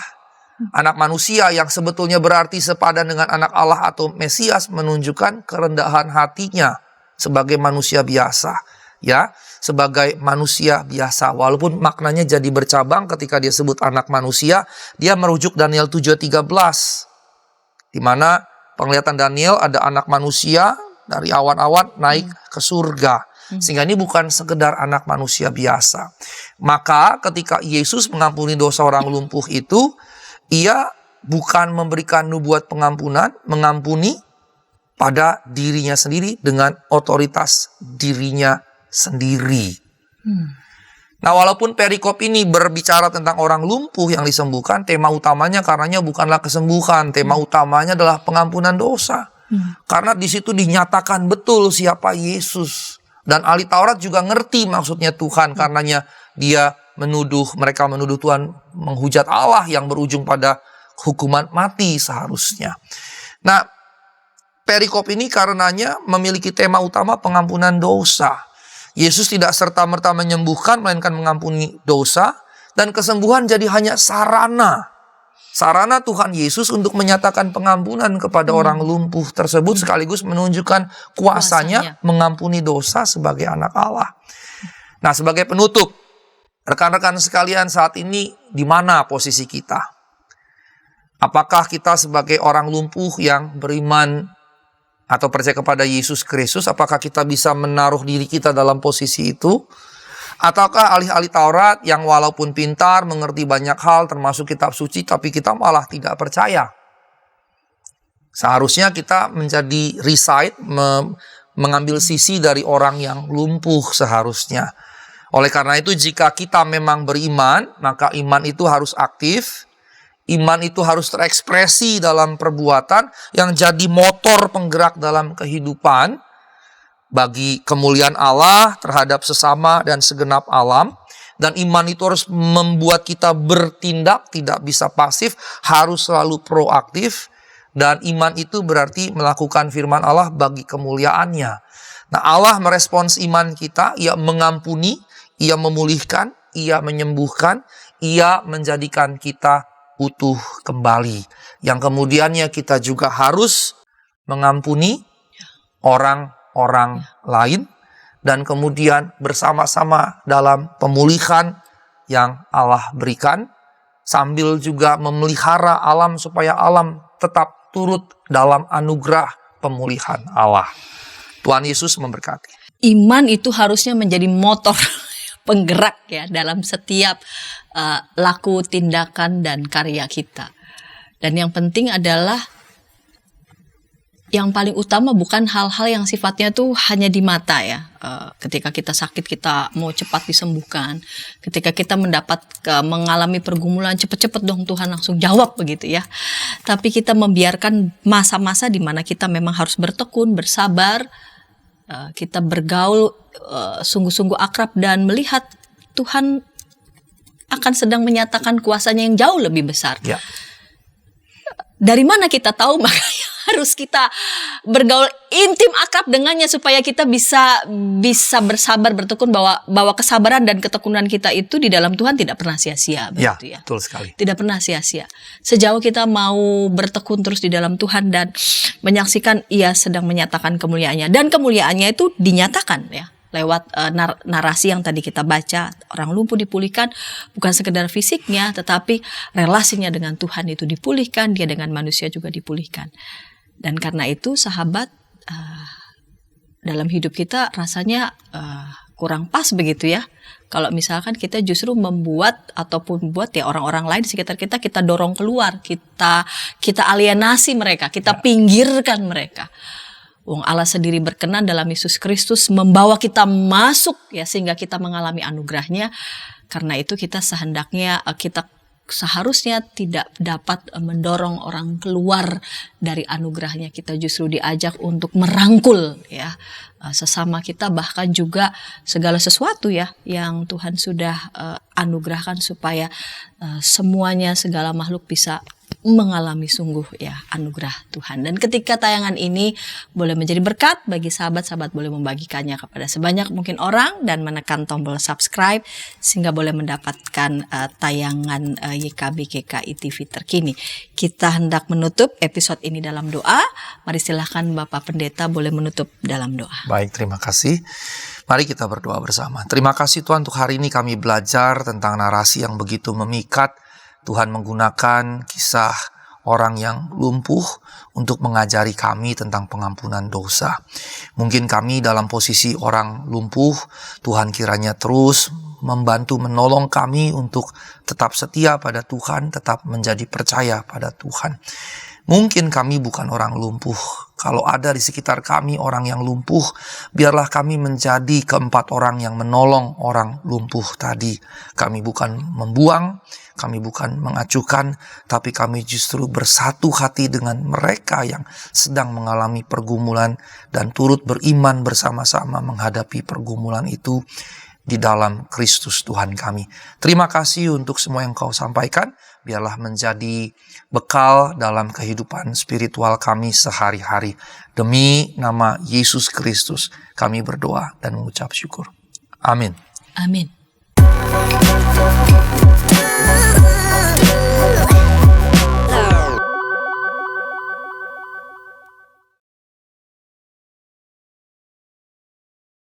anak manusia yang sebetulnya berarti sepadan dengan anak Allah atau Mesias, menunjukkan kerendahan hatinya sebagai manusia biasa. Ya, sebagai manusia biasa. Walaupun maknanya jadi bercabang ketika dia sebut anak manusia, dia merujuk Daniel 7:13. Di mana penglihatan Daniel ada anak manusia dari awan-awan naik ke surga. Sehingga ini bukan sekedar anak manusia biasa. Maka ketika Yesus mengampuni dosa orang lumpuh itu, ia bukan memberikan nubuat pengampunan, mengampuni pada dirinya sendiri dengan otoritas dirinya sendiri. Nah, walaupun perikop ini berbicara tentang orang lumpuh yang disembuhkan, tema utamanya karenanya bukanlah kesembuhan, tema utamanya adalah pengampunan dosa. Karena di situ dinyatakan betul siapa Yesus. Dan ahli Taurat juga ngerti maksudnya Tuhan, karenanya mereka menuduh Tuhan menghujat Allah yang berujung pada hukuman mati seharusnya. Nah, perikop ini karenanya memiliki tema utama pengampunan dosa. Yesus tidak serta-merta menyembuhkan, melainkan mengampuni dosa, dan kesembuhan jadi hanya sarana. Sarana Tuhan Yesus untuk menyatakan pengampunan kepada orang lumpuh tersebut, sekaligus menunjukkan kuasanya mengampuni dosa sebagai anak Allah. Nah, sebagai penutup, rekan-rekan sekalian, saat ini di mana posisi kita? Apakah kita sebagai orang lumpuh yang beriman atau percaya kepada Yesus Kristus, apakah kita bisa menaruh diri kita dalam posisi itu? Ataukah ahli-ahli Taurat yang walaupun pintar, mengerti banyak hal termasuk kitab suci, tapi kita malah tidak percaya? Seharusnya kita menjadi mengambil sisi dari orang yang lumpuh seharusnya. Oleh karena itu, jika kita memang beriman, maka iman itu harus aktif. Iman itu harus terekspresi dalam perbuatan yang jadi motor penggerak dalam kehidupan bagi kemuliaan Allah terhadap sesama dan segenap alam. Dan iman itu harus membuat kita bertindak, tidak bisa pasif, harus selalu proaktif. Dan iman itu berarti melakukan firman Allah bagi kemuliaannya. Nah, Allah merespons iman kita, ia mengampuni, ia memulihkan, ia menyembuhkan, ia menjadikan kita utuh kembali. Yang kemudiannya kita juga harus mengampuni orang-orang lain, dan kemudian bersama-sama dalam pemulihan yang Allah berikan, sambil juga memelihara alam supaya alam tetap turut dalam anugerah pemulihan Allah. Tuhan Yesus memberkati. iman itu harusnya menjadi motor penggerak ya dalam setiap laku, tindakan, dan karya kita. Dan yang penting adalah yang paling utama bukan hal-hal yang sifatnya tuh hanya di mata ya. Ketika kita sakit kita mau cepat disembuhkan. Ketika kita mengalami pergumulan, cepet-cepet dong Tuhan langsung jawab begitu ya. Tapi kita membiarkan masa-masa di mana kita memang harus bertekun, bersabar, kita bergaul sungguh-sungguh akrab dan melihat Tuhan akan sedang menyatakan kuasanya yang jauh lebih besar. Ya. Dari mana kita tahu? Makanya harus kita bergaul intim akrab dengannya supaya kita bisa bersabar, bertekun, bahwa kesabaran dan ketekunan kita itu di dalam Tuhan tidak pernah sia-sia. Begitu ya. Betul sekali. Tidak pernah sia-sia. Sejauh kita mau bertekun terus di dalam Tuhan dan menyaksikan Ia sedang menyatakan kemuliaannya, dan kemuliaannya itu dinyatakan ya lewat narasi yang tadi kita baca. Orang lumpuh dipulihkan bukan sekedar fisiknya, tetapi relasinya dengan Tuhan itu dipulihkan, dia dengan manusia juga dipulihkan. Dan karena itu sahabat, dalam hidup kita rasanya kurang pas begitu ya. Kalau misalkan kita justru membuat ataupun buat ya orang-orang lain di sekitar kita dorong keluar, kita alienasi mereka, kita pinggirkan mereka. Wong Allah sendiri berkenan dalam Yesus Kristus membawa kita masuk ya sehingga kita mengalami anugerahnya. Karena itu kita seharusnya tidak dapat mendorong orang keluar dari anugerahnya. Kita justru diajak untuk merangkul ya sesama kita, bahkan juga segala sesuatu ya yang Tuhan sudah anugerahkan supaya semuanya, segala makhluk bisa mengalami sungguh ya anugerah Tuhan. Dan ketika tayangan ini boleh menjadi berkat bagi sahabat-sahabat, boleh membagikannya kepada sebanyak mungkin orang dan menekan tombol subscribe sehingga boleh mendapatkan tayangan YKB GKI TV terkini. Kita hendak menutup episode ini dalam doa. Mari silahkan Bapak Pendeta boleh menutup dalam doa. Baik, terima kasih. Mari kita berdoa bersama. Terima kasih Tuhan untuk hari ini kami belajar tentang narasi yang begitu memikat. Tuhan menggunakan kisah orang yang lumpuh untuk mengajari kami tentang pengampunan dosa. Mungkin kami dalam posisi orang lumpuh, Tuhan kiranya terus membantu menolong kami untuk tetap setia pada Tuhan, tetap menjadi percaya pada Tuhan. Mungkin kami bukan orang lumpuh. Kalau ada di sekitar kami orang yang lumpuh, biarlah kami menjadi keempat orang yang menolong orang lumpuh tadi. Kami bukan membuang, kami bukan mengacuhkan, tapi kami justru bersatu hati dengan mereka yang sedang mengalami pergumulan dan turut beriman bersama-sama menghadapi pergumulan itu di dalam Kristus Tuhan kami. Terima kasih untuk semua yang Kau sampaikan. Biarlah menjadi bekal dalam kehidupan spiritual kami sehari-hari. Demi nama Yesus Kristus kami berdoa dan mengucap syukur. Amin. Amin.